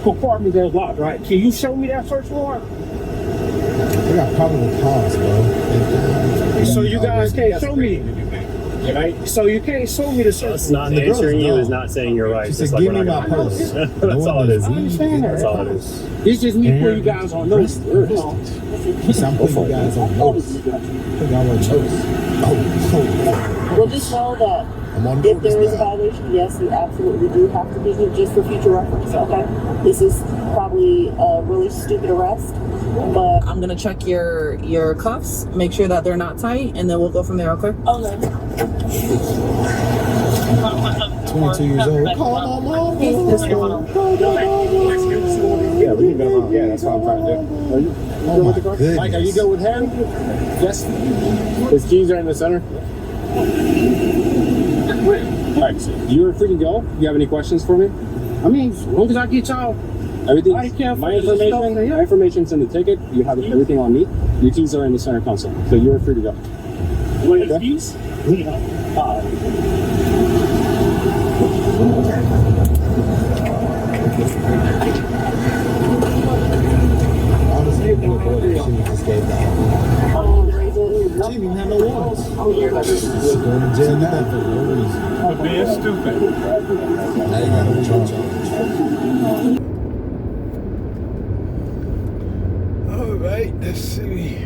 compartment that's locked, right? Can you show me that search warrant? I got problem with cars, bro. So you guys can't show me. Right? So you can't show me the search. That's not answering you is not saying you're right. She Just said, like give we're me my not gonna do purse. this. That's all it is. I understand that. That's all it is. It's just me putting you guys on notice. She said, I'm putting you guys on notice. Putting y'all on notice. Oh. Well, just know that I'm on if notice there is a now. violation, yes, you absolutely do have to be here just for future reference, okay? This is probably a really stupid arrest, but I'm gonna check your cuffs, make sure that they're not tight, and then we'll go from there, okay? okay. 22 years old. Call my mom. Yeah, we can go home. Yeah, that's what I'm trying to do. Oh my Mike, are you goodness. good with him? Yes. His keys are in the center. Alright, so you're free to go. You have any questions for me? I mean, as long as I get y'all. Everything, I can't my find the stuff in here. information's in the ticket. You have everything on me. Your keys are in the center console, so you're free to go. You want his keys? Honestly, she just gave that. She didn't even have no warrants. She's going to jail now for no reason. For being stupid. Now you got no charge. All right, let's see.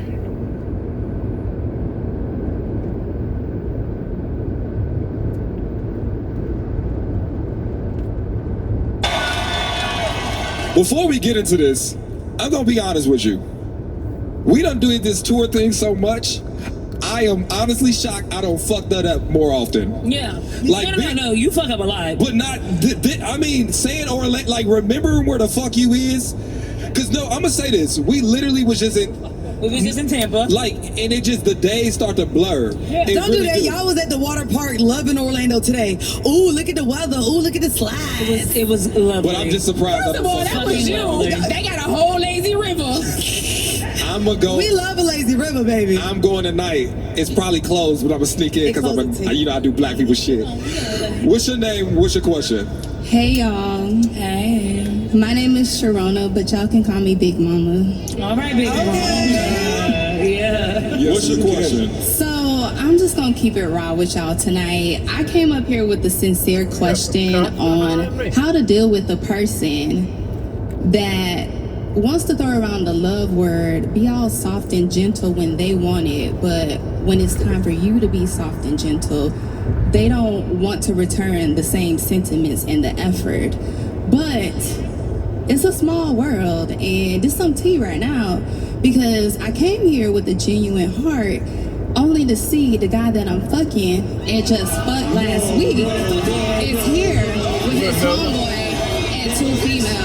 Before we get into this, I'm gonna be honest with you. We done doing this tour thing so much. I am honestly shocked I don't fuck that up more often. Yeah. Like, No, you fuck up a lot. But not, I mean, saying or like remembering where the fuck you is. Cause no, I'm gonna say this. We literally was just in. We was just in Tampa. Like, and it just, the days start to blur. Yeah. It Don't really do that. do. Y'all was at the water park loving Orlando today. Ooh, look at the weather. Ooh, look at the slides. It was lovely. But I'm just surprised. First of all, that was you. They got a whole lazy river. I'm gonna go. We love a lazy river, baby. I'm going tonight. It's probably closed, but I'm gonna sneak in because I do black people shit. What's your name? What's your question? Hey y'all. Hey. My name is Sharona, but y'all can call me Big Mama. All right, Big Mama. Yeah. What's your question? So I'm just gonna keep it raw with y'all tonight. I came up here with a sincere question on how to deal with a person that wants to throw around the love word, be all soft and gentle when they want it, but when it's time for you to be soft and gentle, they don't want to return the same sentiments and the effort. But it's a small world, and this some tea right now, because I came here with a genuine heart, only to see the guy that I'm fucking and just fucked last week is here with his homeboy and two females.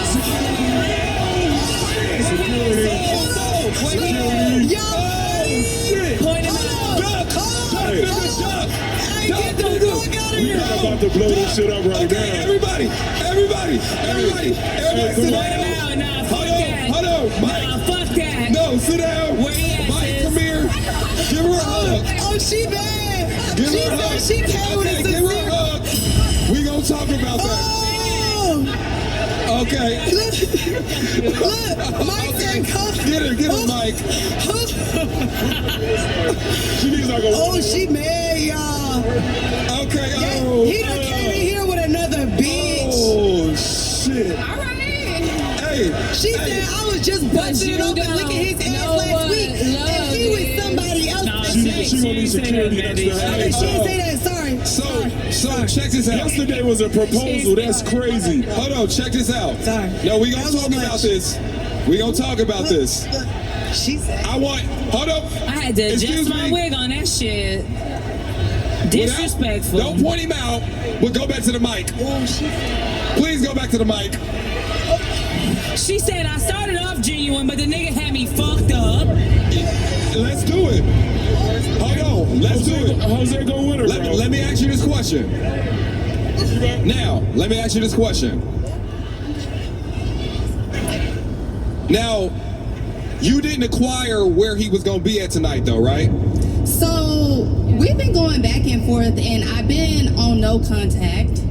We are about to blow this shit up right now. Everybody sit down. Hold on, Mike. Fuck that. No, sit down. Mike, come here. Give her a hug. Oh, she bad. Give her a hug. She came with a Give her a hug. We gonna talk about that. Okay. Look, Mike said come. Get her, Mike. She needs like a. Oh, she mad, y'all. Okay. Yeah, Oh. he done came in here with another bitch. Oh shit. All right. Hey. She said I was just busting it open, licking his ass last week, and he was somebody else. She gonna need security next to her. Okay, she didn't say that. Sorry. So check this out. Yesterday was a proposal. That's crazy. Hold on, check this out. Sorry. No, we gonna talk about this. We gonna talk about this. She said. Hold up. I had to adjust my wig on that shit. Disrespectful. Don't point him out, but go back to the mic. Please go back to the mic. She said I started off genuine, but the nigga had me fucked up. Let's do it. Hold on. Let's do it. Jose gonna win her, bro. Let me ask you this question. Now, let me ask you this question. Now, you didn't acquire where he was gonna be at tonight, though, right? So we've been going back and forth, and I've been on no contact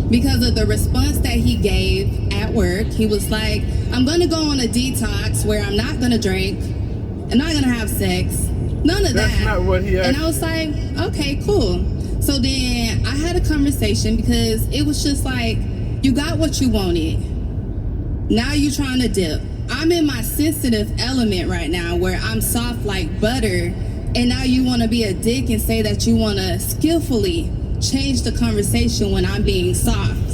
because of the response that he gave at work. He was like, I'm going to go on a detox where I'm not going to drink, I'm not going to have sex, none of That's that. not what he asked. And I was like, okay, cool. So then I had a conversation because it was just like, you got what you wanted. Now you trying to dip. I'm in my sensitive element right now where I'm soft like butter, and now you want to be a dick and say that you want to skillfully change the conversation when I'm being soft.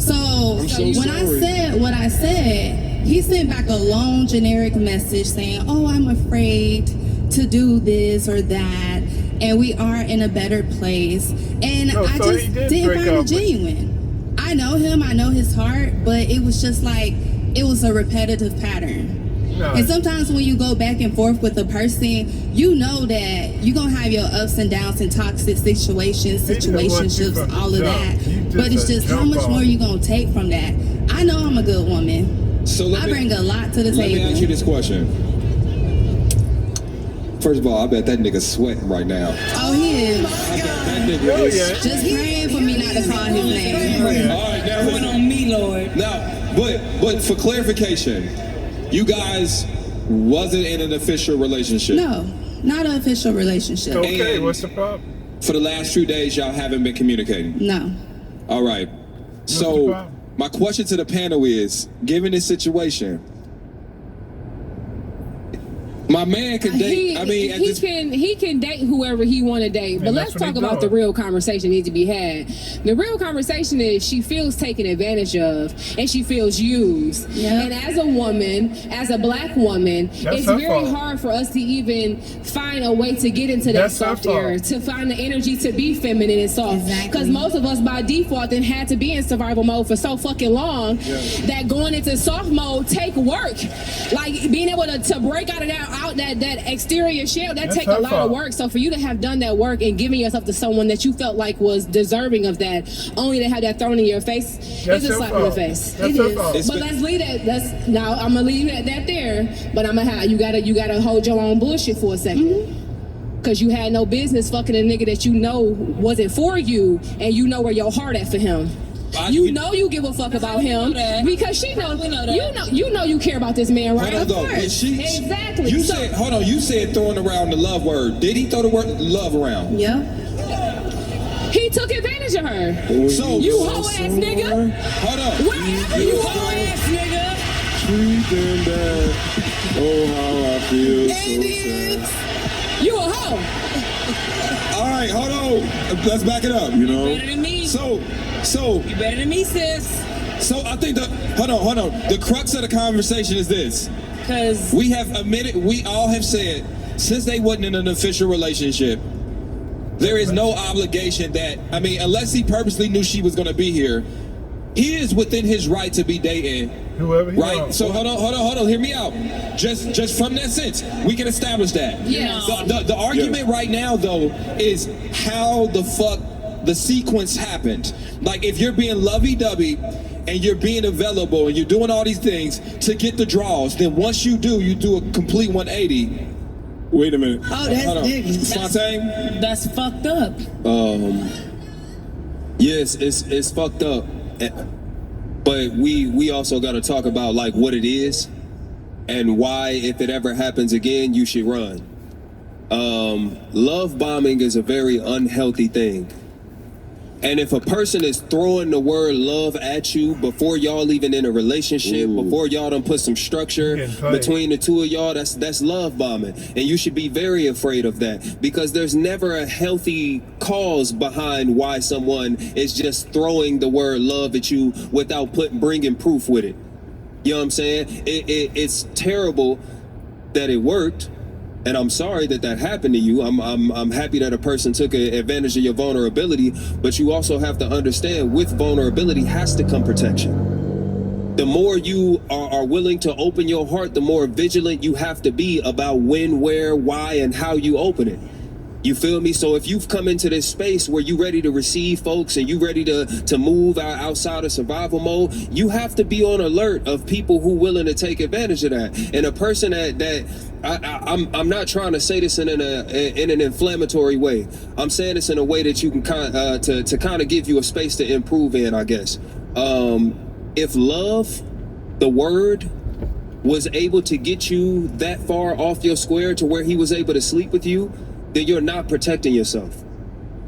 So when I said what I said, he sent back a long generic message saying, oh, I'm afraid to do this or that, and we are in a better place. And I just didn't find it genuine. I know him, I know his heart, but it was just like, it was a repetitive pattern. No. And sometimes when you go back and forth with a person, you know that you're going to have your ups and downs and toxic situations, situationships, all of that. But it's just how much more you going to take from that. I know I'm a good woman. So I bring a lot to the table. Let me ask you this question. First of all, I bet that nigga's sweating right now. Oh, he is. That nigga is. Just praying for me not to call his name. All right, now Put on me, Lord. Now, but for clarification, you guys wasn't in an official relationship. No, not an official relationship. Okay, And what's the problem? For the last few days, y'all haven't been communicating. No. All right. So my question to the panel is, given this situation, my man can date. He can date whoever he want to date. But let's talk about the real conversation needs to be had. The real conversation is she feels taken advantage of and she feels used. Yep. And as a woman, as a black woman, it's very hard for us to even find a way to get into that soft area, to find the energy to be feminine and soft. Because most of us by default then had to be in survival mode for so fucking long that going into soft mode take work. Like being able to break out of that exterior shell, that take a lot of work. So for you to have done that work and giving yourself to someone that you felt like was deserving of that, only to have that thrown in your face, it's a slap in the face. It is. But let's leave that. Now I'm gonna leave that there. But I'm gonna have you gotta hold your own bullshit for a second. Cause you had no business fucking a nigga that you know wasn't for you, and you know where your heart at for him. You know you give a fuck about him because she knows. You know you care about this man, right? Hold on, exactly. You said, hold on. You said throwing around the love word. Did he throw the word love around? Yeah. He took advantage of her. So you hoe ass nigga. Hold on. Whatever you hoe ass nigga. Treating that. Oh, how I feel so sad. You a hoe. All right, hold on. Let's back it up. You know. Better than me. So you better than me, sis. So I think hold on. The crux of the conversation is this. Because we have admitted, we all have said, since they wasn't in an official relationship, there is no obligation that, unless he purposely knew she was going to be here, he is within his right to be dating whoever he right? wants. So hold on, hear me out. Just from that sense, we can establish that. Yeah. The argument right now though is how the fuck the sequence happened. Like if you're being lovey-dovey and you're being available and you're doing all these things to get the draws, then once you do a complete 180. Wait a minute. Oh, that's digging. Fontaine? That's fucked up. Yes, it's fucked up. But we also got to talk about like what it is and why, if it ever happens again, you should run. Love bombing is a very unhealthy thing. And if a person is throwing the word love at you before y'all even in a relationship, before y'all done put some structure between the two of y'all, that's love bombing. And you should be very afraid of that because there's never a healthy cause behind why someone is just throwing the word love at you without bringing proof with it. You know what I'm saying? It's terrible that it worked. And I'm sorry that happened to you. I'm happy that a person took advantage of your vulnerability, but you also have to understand with vulnerability has to come protection. The more you are willing to open your heart, the more vigilant you have to be about when, where, why, and how you open it. You feel me? So if you've come into this space where you ready to receive folks and you ready to move outside of survival mode, you have to be on alert of people who willing to take advantage of that. And a person I'm not trying to say this in an inflammatory way. I'm saying this in a way that you can kind of give you a space to improve in, I guess. If love, the word, was able to get you that far off your square to where he was able to sleep with you, then you're not protecting yourself.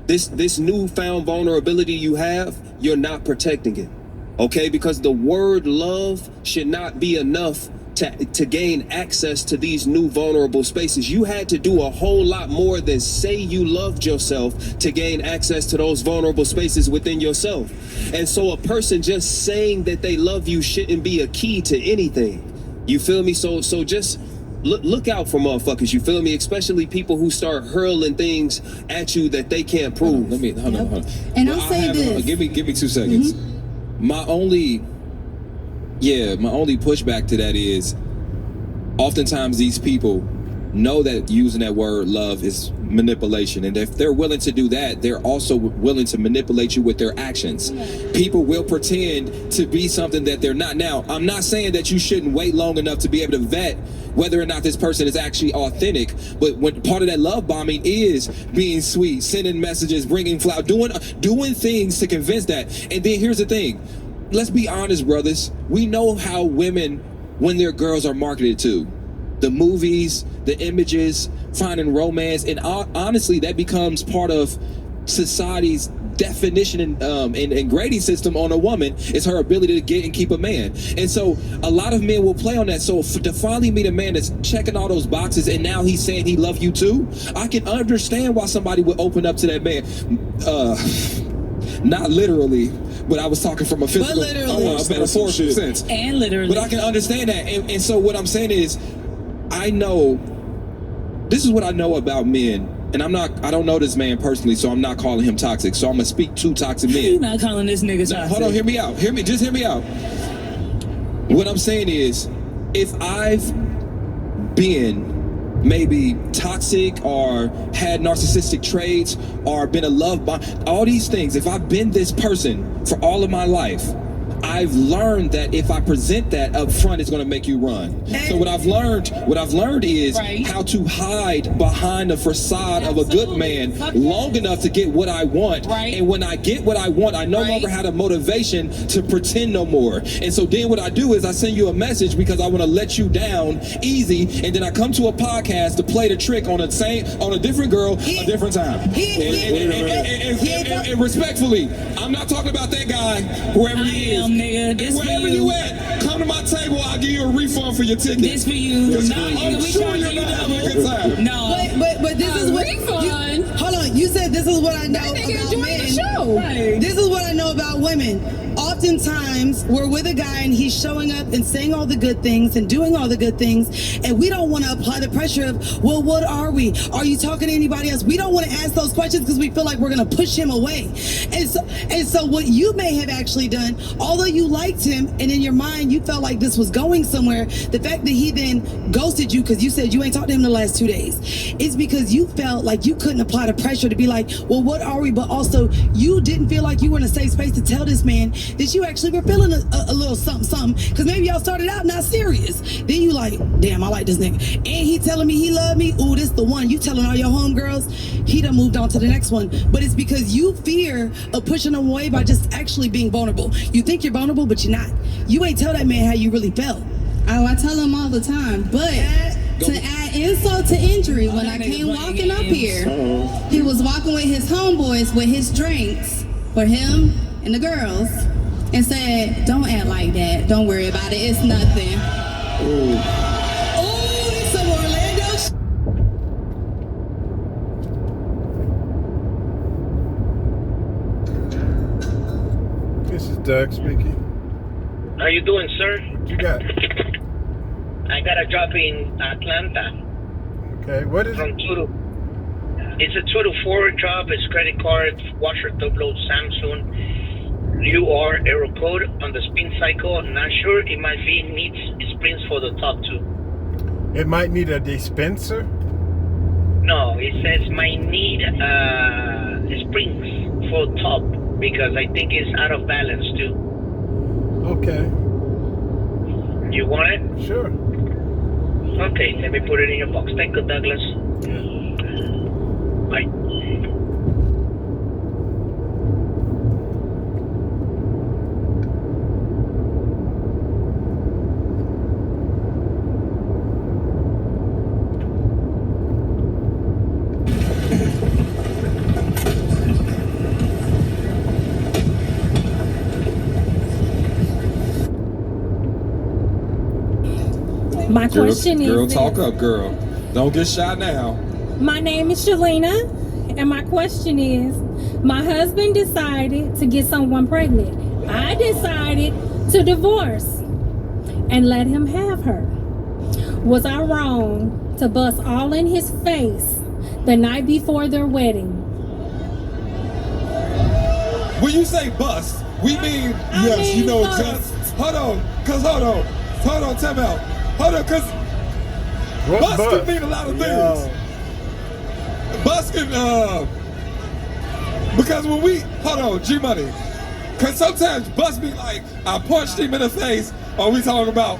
This newfound vulnerability you have, you're not protecting it. Okay? Because the word love should not be enough to gain access to these new vulnerable spaces. You had to do a whole lot more than say you loved yourself to gain access to those vulnerable spaces within yourself. And so a person just saying that they love you shouldn't be a key to anything. You feel me? So just look out for motherfuckers, you feel me? Especially people who start hurling things at you that they can't prove. Hold on. And I'll say this. Give me 2 seconds. My only pushback to that is oftentimes these people know that using that word love is manipulation, and if they're willing to do that, they're also willing to manipulate you with their actions. People will pretend to be something that they're not. Now, I'm not saying that you shouldn't wait long enough to be able to vet whether or not this person is actually authentic, but when part of that love bombing is being sweet, sending messages, bringing flowers, doing things to convince that. And then here's the thing, let's be honest, brothers, we know how women, when their girls are marketed to, the movies, the images, finding romance, and honestly, that becomes part of society's definition and grading system on a woman is her ability to get and keep a man. And so a lot of men will play on that. So to finally meet a man that's checking all those boxes and now he's saying he loves you too, I can understand why somebody would open up to that man. Not literally, but I was talking from a physical, metaphorical sense. And literally. But I can understand that. And so what I'm saying is, this is what I know about men, and I don't know this man personally, so I'm not calling him toxic. So I'm gonna speak to toxic men. You're not calling this nigga toxic. Hold on, hear me out. Just hear me out. What I'm saying is, if I've been maybe toxic or had narcissistic traits or been a love bomb, all these things, if I've been this person for all of my life, I've learned that if I present that up front, it's going to make you run. So what I've learned is how to hide behind the facade of a good man long enough to get what I want. And when I get what I want, I no longer have the motivation to pretend no more. And so then what I do is I send you a message because I want to let you down easy, and then I come to a podcast to play the trick on a different girl, a different time. And respectfully, I'm not talking about that guy, whoever he is. Nigga, this wherever for you. you at, come to my table. I'll give you a refund for your ticket. This for you. I'm sure you're gonna have a good time. No, but this is what. Hold on, you said this is what I know about men. This is what I know about women. Oftentimes, we're with a guy and he's showing up and saying all the good things and doing all the good things, and we don't want to apply the pressure of, well, what are we? Are you talking to anybody else? We don't want to ask those questions because we feel like we're going to push him away. And so what you may have actually done, although you liked him and in your mind you felt like this was going somewhere, the fact that he then ghosted you because you said you ain't talked to him the last 2 days, is because you felt like you couldn't apply the pressure to be like, well, what are we? But also you didn't feel like you were in a safe space to tell this man that you actually were feeling a little something, because maybe y'all started out not serious. Then you like, damn, I like this nigga, and he telling me he love me. Ooh, this the one. You telling all your homegirls, he done moved on to the next one. But it's because you fear of pushing him away by just actually being vulnerable. You think you're vulnerable, but you're not. You ain't tell that man how you really felt. Oh, I tell him all the time, but to add insult to injury, when I came walking up here, he was walking with his homeboys with his drinks for him and the girls, and said, don't act like that. Don't worry about it. It's nothing. It's some Orlando This is Doug speaking. How you doing, sir? What you got? I got a job in Atlanta. Okay, what is it? It's a 2 to 4 job. It's credit card, washer, top load, Samsung. UR error code on the spin cycle. I'm not sure. It might be needs sprints for the top 2. It might need a dispenser. No, it says might need springs for top because I think it's out of balance too. Okay. You want it? Sure. Okay, let me put it in your box. Thank you, Douglas. Bye. My question Girl, is, talk up, girl. Don't get shot now. my name is Shalina, and my question is, my husband decided to get someone pregnant. I decided to divorce and let him have her. Was I wrong to bust all in his face the night before their wedding? When you say bust, we mean yes. You know exactly. Hold on, time out. Hold on, cause bust can mean a lot of things. Bust can because when we hold on, G Money, cause sometimes bust be like I punched him in the face. Are we talking about?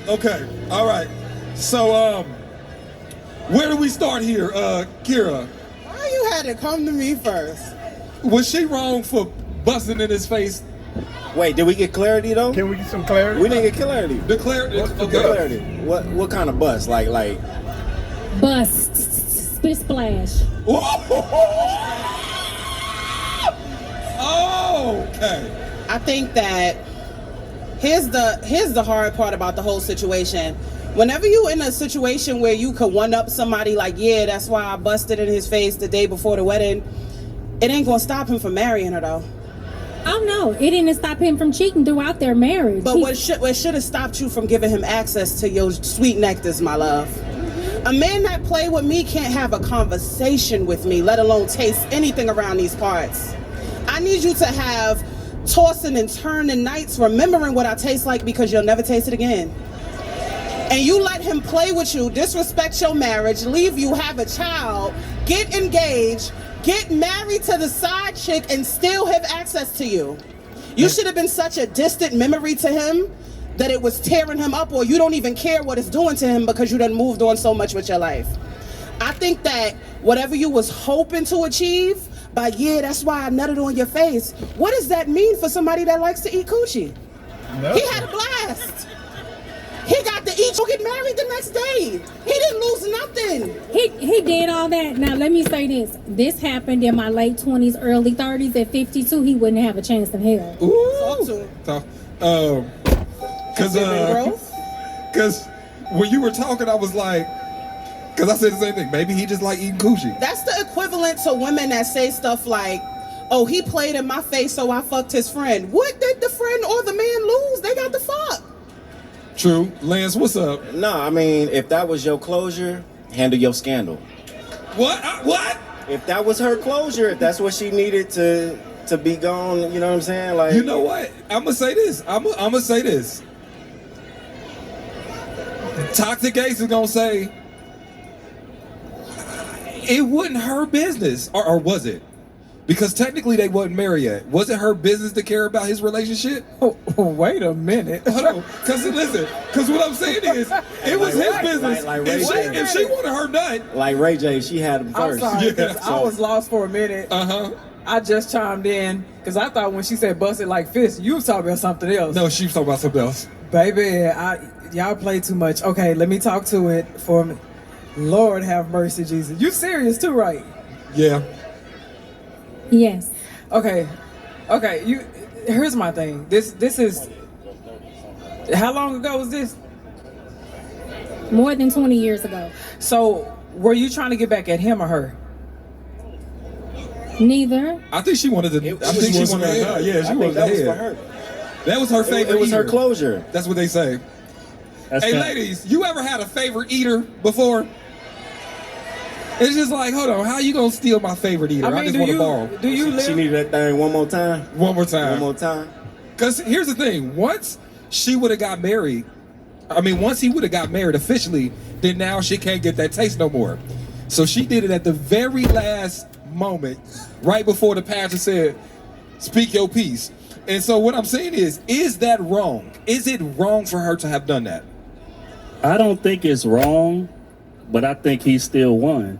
Okay, all right. So where do we start here, Kira? Why you had to come to me first? Was she wrong for busting in his face? Wait, did we get clarity though? Can we get some clarity? We didn't get clarity. The clarity. Okay. Clarity. What kind of bust? Like. Bust, spit splash. Oh, okay. I think that here's the hard part about the whole situation. Whenever you in a situation where you could one up somebody like, yeah, that's why I busted in his face the day before the wedding, it ain't gonna stop him from marrying her though. Oh no, it didn't stop him from cheating throughout their marriage. But what should have stopped you from giving him access to your sweet nectars, my love? A man that play with me can't have a conversation with me, let alone taste anything around these parts. I need you to have tossing and turning nights remembering what I taste like because you'll never taste it again. And you let him play with you, disrespect your marriage, leave you, have a child, get engaged, get married to the side chick and still have access to you. You should have been such a distant memory to him that it was tearing him up, or you don't even care what it's doing to him because you done moved on so much with your life. I think that whatever you was hoping to achieve by, yeah, that's why I nutted on your face, what does that mean for somebody that likes to eat coochie? He had a blast. He got to eat, get married the next day. He didn't lose nothing. He did all that. Now let me say this. This happened in my late 20s, early 30s. At 52, he wouldn't have a chance in hell. Talk to him. Cause when you were talking, I was like, cause I said the same thing. Maybe he just like eating coochie. That's the equivalent to women that say stuff like, oh, he played in my face, so I fucked his friend. What did the friend or the man lose? They got the fuck. True. Lance, what's up? No, I mean, if that was your closure, handle your scandal. What? What? If that was her closure, if that's what she needed to be gone, you know what I'm saying? Like, you know what? I'm gonna say this. I'm gonna say this. Toxic Ace is gonna say it wasn't her business, or was it? Because technically they wasn't married yet. Was it her business to care about his relationship? Oh, wait a minute. Hold on. Because listen, because what I'm saying is, it was his business. If she wanted her nut. Like Ray J, she had him I'm first. sorry, 'cause I was lost for a minute. Uh-huh. I just chimed in, because I thought when she said busted like fist, you was talking about something else. No, she was talking about something else. Baby, y'all play too much. Okay, let me talk to it for me. Lord have mercy, Jesus. You serious too, right? Yeah. Yes. Okay. Here's my thing. This is. How long ago was this? More than 20 years ago. So, were you trying to get back at him or her? Neither. I think she wanted to. I think she wanted to. Yeah, she wanted to. That was for her. That was her favorite. It was her eater. closure. That's what they say. Hey, ladies, you ever had a favorite eater before? It's just like, hold on, how you gonna steal my favorite eater? I just want to borrow. Do you live? She needed that thing one more time. One more time. One more time. Because here's the thing: once she would have got married, I mean, once he would have got married officially, then now she can't get that taste no more. So she did it at the very last moment, right before the pastor said, speak your piece. And so what I'm saying is that wrong? Is it wrong for her to have done that? I don't think it's wrong, but I think he still won.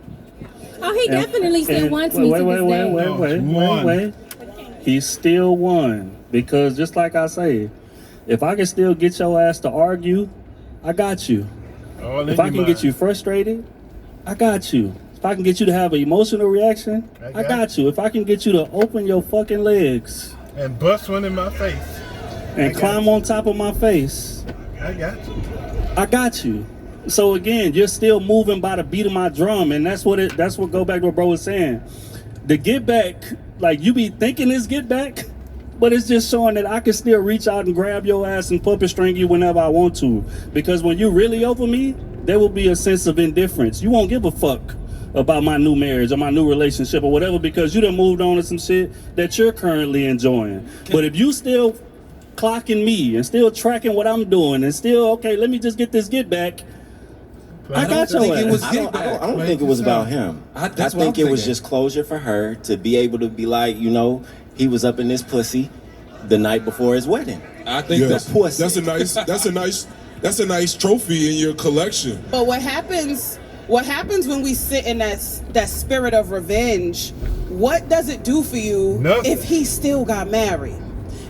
Oh, he definitely still wants me to this day. Wait. He still won. Because just like I say, if I can still get your ass to argue, I got you. If I can get you frustrated, I got you. If I can get you to have an emotional reaction, I got you. If I can get you to open your fucking legs and bust one in my face and climb on top of my face, I got you. I got you. So again, you're still moving by the beat of my drum, and that's what go back to what bro was saying. The get back, like you be thinking it's get back, but it's just showing that I can still reach out and grab your ass and puppet string you whenever I want to. Because when you really over me, there will be a sense of indifference. You won't give a fuck about my new marriage or my new relationship or whatever, because you done moved on to some shit that you're currently enjoying. But if you still clocking me and still tracking what I'm doing and still, okay, let me just get this get back, I got your ass. I don't think it was about him. I think it was just closure for her to be able to be like, you know, he was up in this pussy the night before his wedding. I think that's a nice trophy in your collection. But what happens when we sit in that spirit of revenge? What does it do for you if he still got married?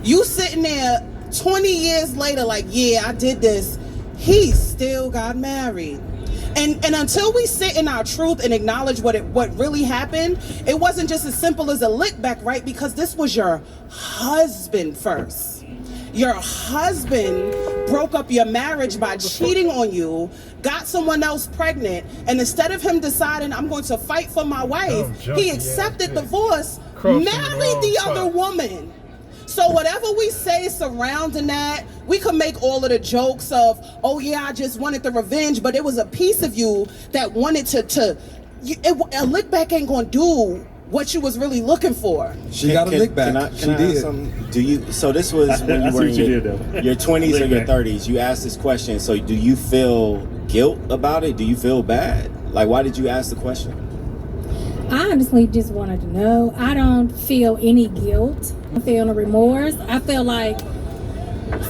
You sitting there 20 years later like, yeah, I did this. He still got married. And until we sit in our truth and acknowledge what really happened, it wasn't just as simple as a lick back, right? Because this was your husband first. Your husband broke up your marriage by cheating on you, got someone else pregnant, and instead of him deciding, I'm going to fight for my wife, he accepted divorce, married the other woman. So whatever we say surrounding that, we could make all of the jokes of, oh yeah, I just wanted the revenge, but it was a piece of you that wanted a lick back ain't gonna do what you was really looking for. She got a lick back. She did. So this was when you were in your 20s or your 30s. You asked this question. So do you feel guilt about it? Do you feel bad? Like, why did you ask the question? I honestly just wanted to know. I don't feel any guilt. I don't feel no remorse. I feel like,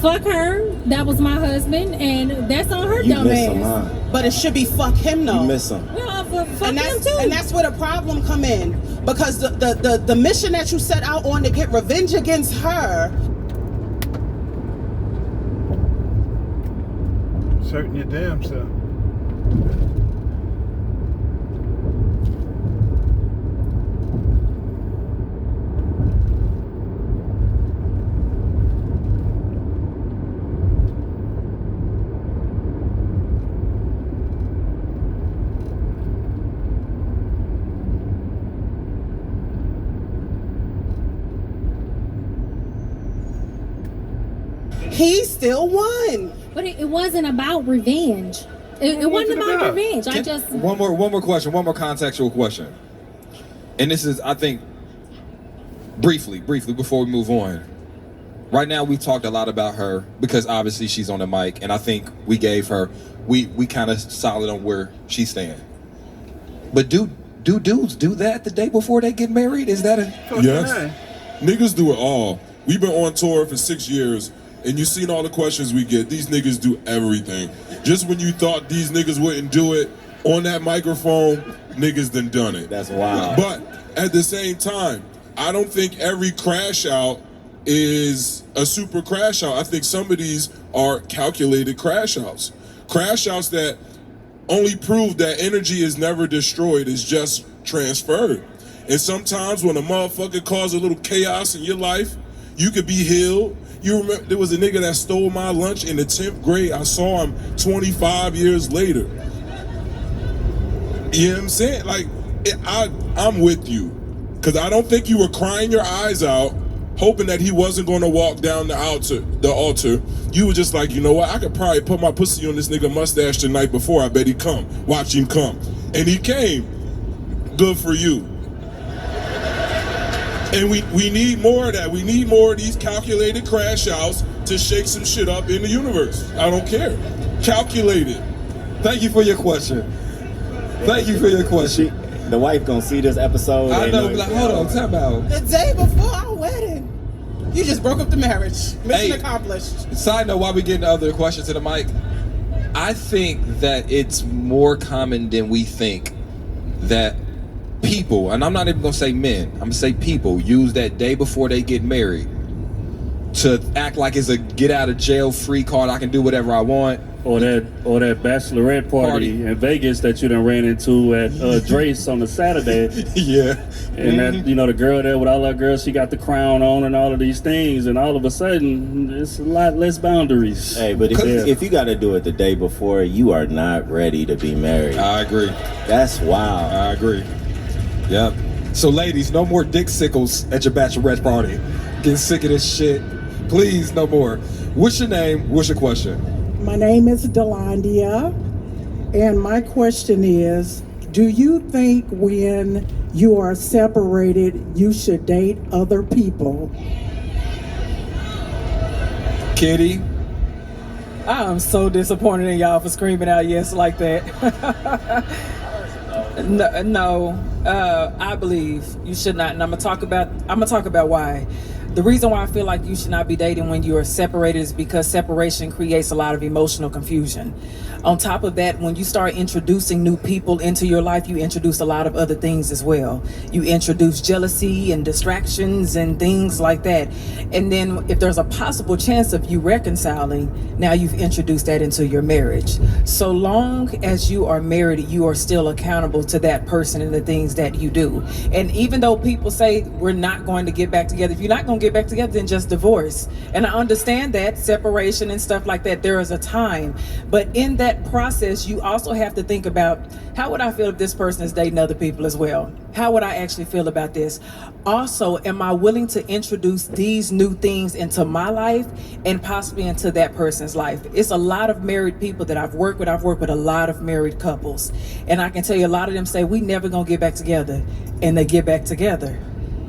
fuck her. That was my husband, and that's on her dumb ass. But it should be fuck him though. You miss him. Well, fuck him too. And that's where the problem come in. Because the mission that you set out on to get revenge against her. Certain your damn self. He still won. But it wasn't about revenge. It wasn't about revenge. One more question, one more contextual question. And this is, I think, briefly before we move on. Right now we've talked a lot about her because obviously she's on the mic, and I think we gave her, we kind of solid on where she's standing. But do dudes do that the day before they get married? Is that a... Yes. Niggas do it all. We've been on tour for 6 years. And you seen all the questions we get. These niggas do everything. Just when you thought these niggas wouldn't do it, on that microphone, niggas done it. That's wild. But at the same time, I don't think every crash out is a super crash out. I think some of these are calculated crash outs. Crash outs that only prove that energy is never destroyed, it's just transferred. And sometimes when a motherfucker causes a little chaos in your life, you could be healed. You remember there was a nigga that stole my lunch in the 10th grade. I saw him 25 years later. You know what I'm saying? Like, I'm with you. Because I don't think you were crying your eyes out, hoping that he wasn't going to walk down the altar. You were just like, you know what? I could probably put my pussy on this nigga mustache the night before. I bet he come. Watch him come. And he came. Good for you. And we need more of that. We need more of these calculated crash outs to shake some shit up in the universe. I don't care. calculated. Thank you for your question. Thank you for your question. The wife gonna see this episode. I know, like, hold on, time out. The day before our wedding, you just broke up the marriage. Mission accomplished. Side note, while we get into other questions to the mic, I think that it's more common than we think that people, and I'm not even gonna say men, I'm gonna say people, use that day before they get married to act like it's a get out of jail free card. I can do whatever I want. Or that bachelorette party in Vegas that you done ran into at Drace on the Saturday. Yeah. And that, you know, the girl there with all that girls, she got the crown on and all of these things, and all of a sudden it's a lot less boundaries. Hey, but if you got to do it the day before, you are not ready to be married. I agree. That's wild. I agree. Yep. So ladies, no more dick sickles at your bachelorette party. Getting sick of this shit. Please, no more. What's your name? What's your question? My name is Delandia, and my question is, do you think when you are separated, you should date other people? Kitty? I am so disappointed in y'all for screaming out yes like that. No, I believe you should not, and I'm gonna talk about why. The reason why I feel like you should not be dating when you are separated is because separation creates a lot of emotional confusion. On top of that, when you start introducing new people into your life, you introduce a lot of other things as well. You introduce jealousy and distractions and things like that. And then if there's a possible chance of you reconciling, now you've introduced that into your marriage. So long as you are married, you are still accountable to that person and the things that you do. And even though people say we're not going to get back together, if you're not going to get back together, then just divorce. And I understand that separation and stuff like that, there is a time, but in that process you also have to think about, how would I feel if this person is dating other people as well? How would I actually feel about this? Also, am I willing to introduce these new things into my life and possibly into that person's life? It's a lot of married people that I've worked with a lot of married couples, and I can tell you a lot of them say we never gonna get back together, and they get back together.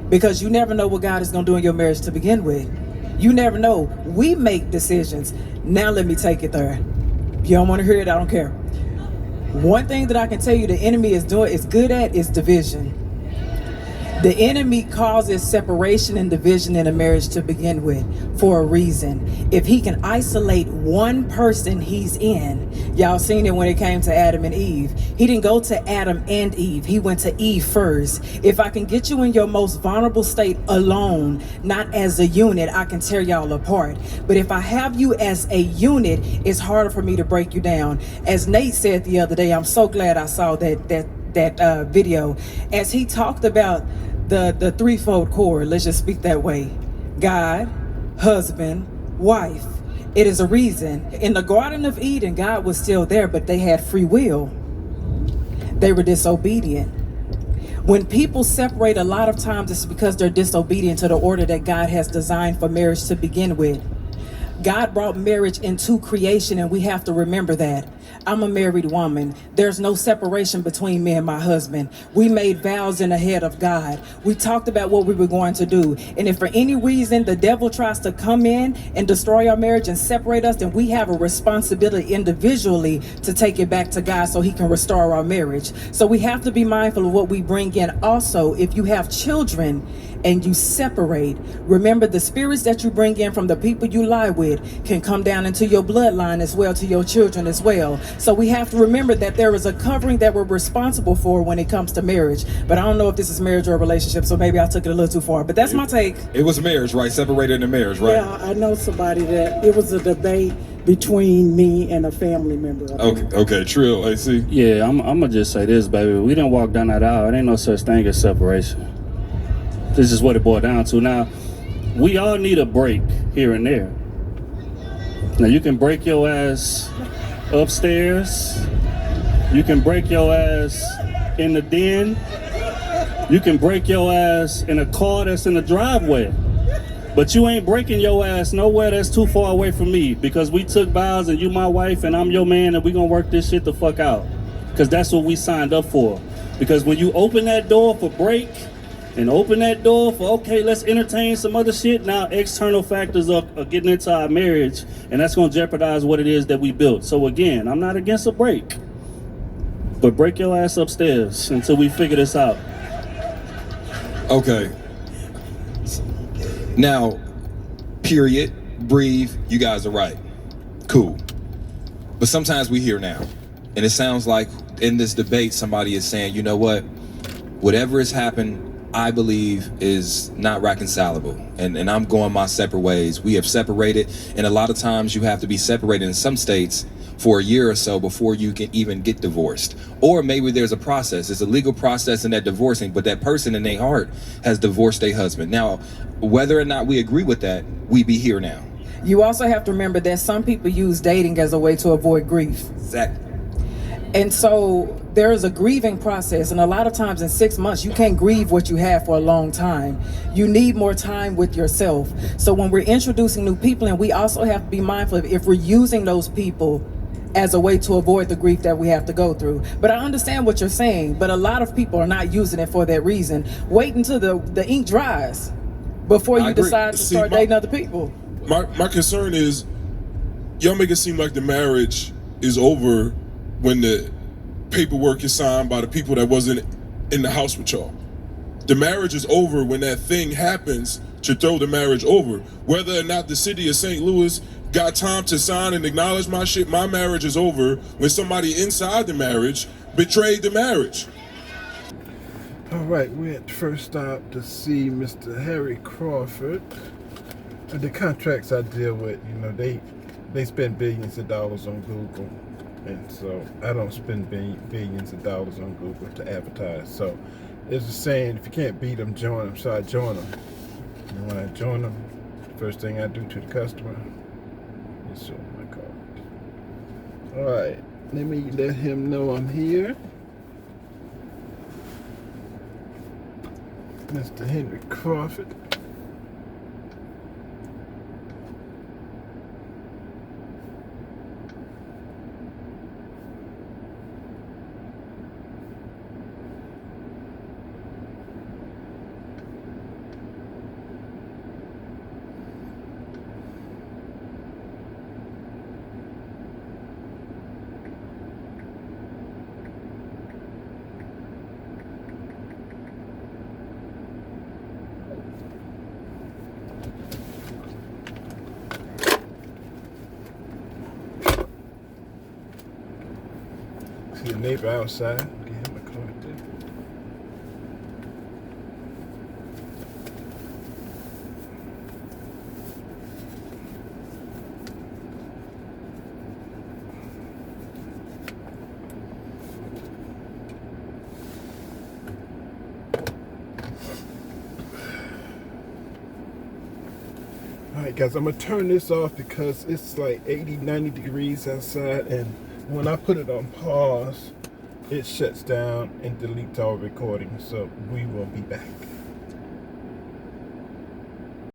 Because you never know what God is going to do in your marriage to begin with. You never know. We make decisions. Now let me take it there. If you don't want to hear it, I don't care. One thing that I can tell you the enemy is good at is division. The enemy causes separation and division in a marriage to begin with for a reason. If he can isolate one person he's in, y'all seen it when it came to Adam and Eve. He didn't go to Adam and Eve. He went to Eve first. If I can get you in your most vulnerable state alone, not as a unit, I can tear y'all apart. But if I have you as a unit, it's harder for me to break you down. As Nate said the other day, I'm so glad I saw that video, as he talked about the threefold cord. Let's just speak that way. God, husband, wife. It is a reason. In the Garden of Eden, God was still there, but they had free will. They were disobedient. When people separate, a lot of times it's because they're disobedient to the order that God has designed for marriage to begin with. God brought marriage into creation, and we have to remember that. I'm a married woman. There's no separation between me and my husband. We made vows in the head of God. We talked about what we were going to do. And if for any reason the devil tries to come in and destroy our marriage and separate us, then we have a responsibility individually to take it back to God so he can restore our marriage. So we have to be mindful of what we bring in. Also, if you have children and you separate, remember the spirits that you bring in from the people you lie with can come down into your bloodline as well, to your children as well. So we have to remember that there is a covering that we're responsible for when it comes to marriage. But I don't know if this is marriage or a relationship, so maybe I took it a little too far. But that's my take. It was marriage, right? Separated in marriage, right? Yeah, I know somebody that it was a debate between me and a family member. Okay, Trill, I see. Yeah, I'm gonna just say this, baby. We didn't walk down that aisle. It ain't no such thing as separation. This is what it boiled down to. Now, we all need a break here and there. Now, you can break your ass upstairs. You can break your ass in the den. You can break your ass in a car that's in the driveway. But you ain't breaking your ass nowhere that's too far away from me, because we took vows and you my wife and I'm your man, and we gonna work this shit the fuck out. Because that's what we signed up for. Because when you open that door for break, and open that door for, okay, let's entertain some other shit. Now external factors are getting into our marriage, and that's gonna jeopardize what it is that we built. So again, I'm not against a break, but break your ass upstairs until we figure this out. Okay. Now, period, breathe, you guys are right. Cool. But sometimes we hear now, and it sounds like in this debate, somebody is saying, you know what? Whatever has happened, I believe is not reconcilable. And I'm going my separate ways. We have separated, and a lot of times you have to be separated in some states for a year or so before you can even get divorced. Or maybe there's a process. It's a legal process in that divorcing, but that person in their heart has divorced their husband. Now, whether or not we agree with that, we be here now. You also have to remember that some people use dating as a way to avoid grief. Exactly. And so there is a grieving process, and a lot of times in 6 months, you can't grieve what you have for a long time. You need more time with yourself. So when we're introducing new people, and we also have to be mindful of if we're using those people as a way to avoid the grief that we have to go through. But I understand what you're saying, but a lot of people are not using it for that reason. Wait until the ink dries before you decide to start dating other people. My concern is y'all make it seem like the marriage is over when the paperwork is signed by the people that wasn't in the house with y'all. The marriage is over when that thing happens to throw the marriage over. Whether or not the city of St. Louis got time to sign and acknowledge my shit, my marriage is over when somebody inside the marriage betrayed the marriage. All right, we're at the first stop to see Mr. Harry Crawford. And the contracts I deal with, you know, they spend billions of dollars on Google. And so I don't spend billions of dollars on Google to advertise. So there's a saying, if you can't beat them, join them. So I join them. And when I join them, the first thing I do to the customer is show them my card. All right, let me let him know I'm here. Mr. Henry Crawford. See a neighbor outside. Get him a card there. Alright guys, I'm gonna turn this off because it's like 80, 90 degrees outside, and when I put it on pause, it shuts down and deletes all recordings. So we will be back.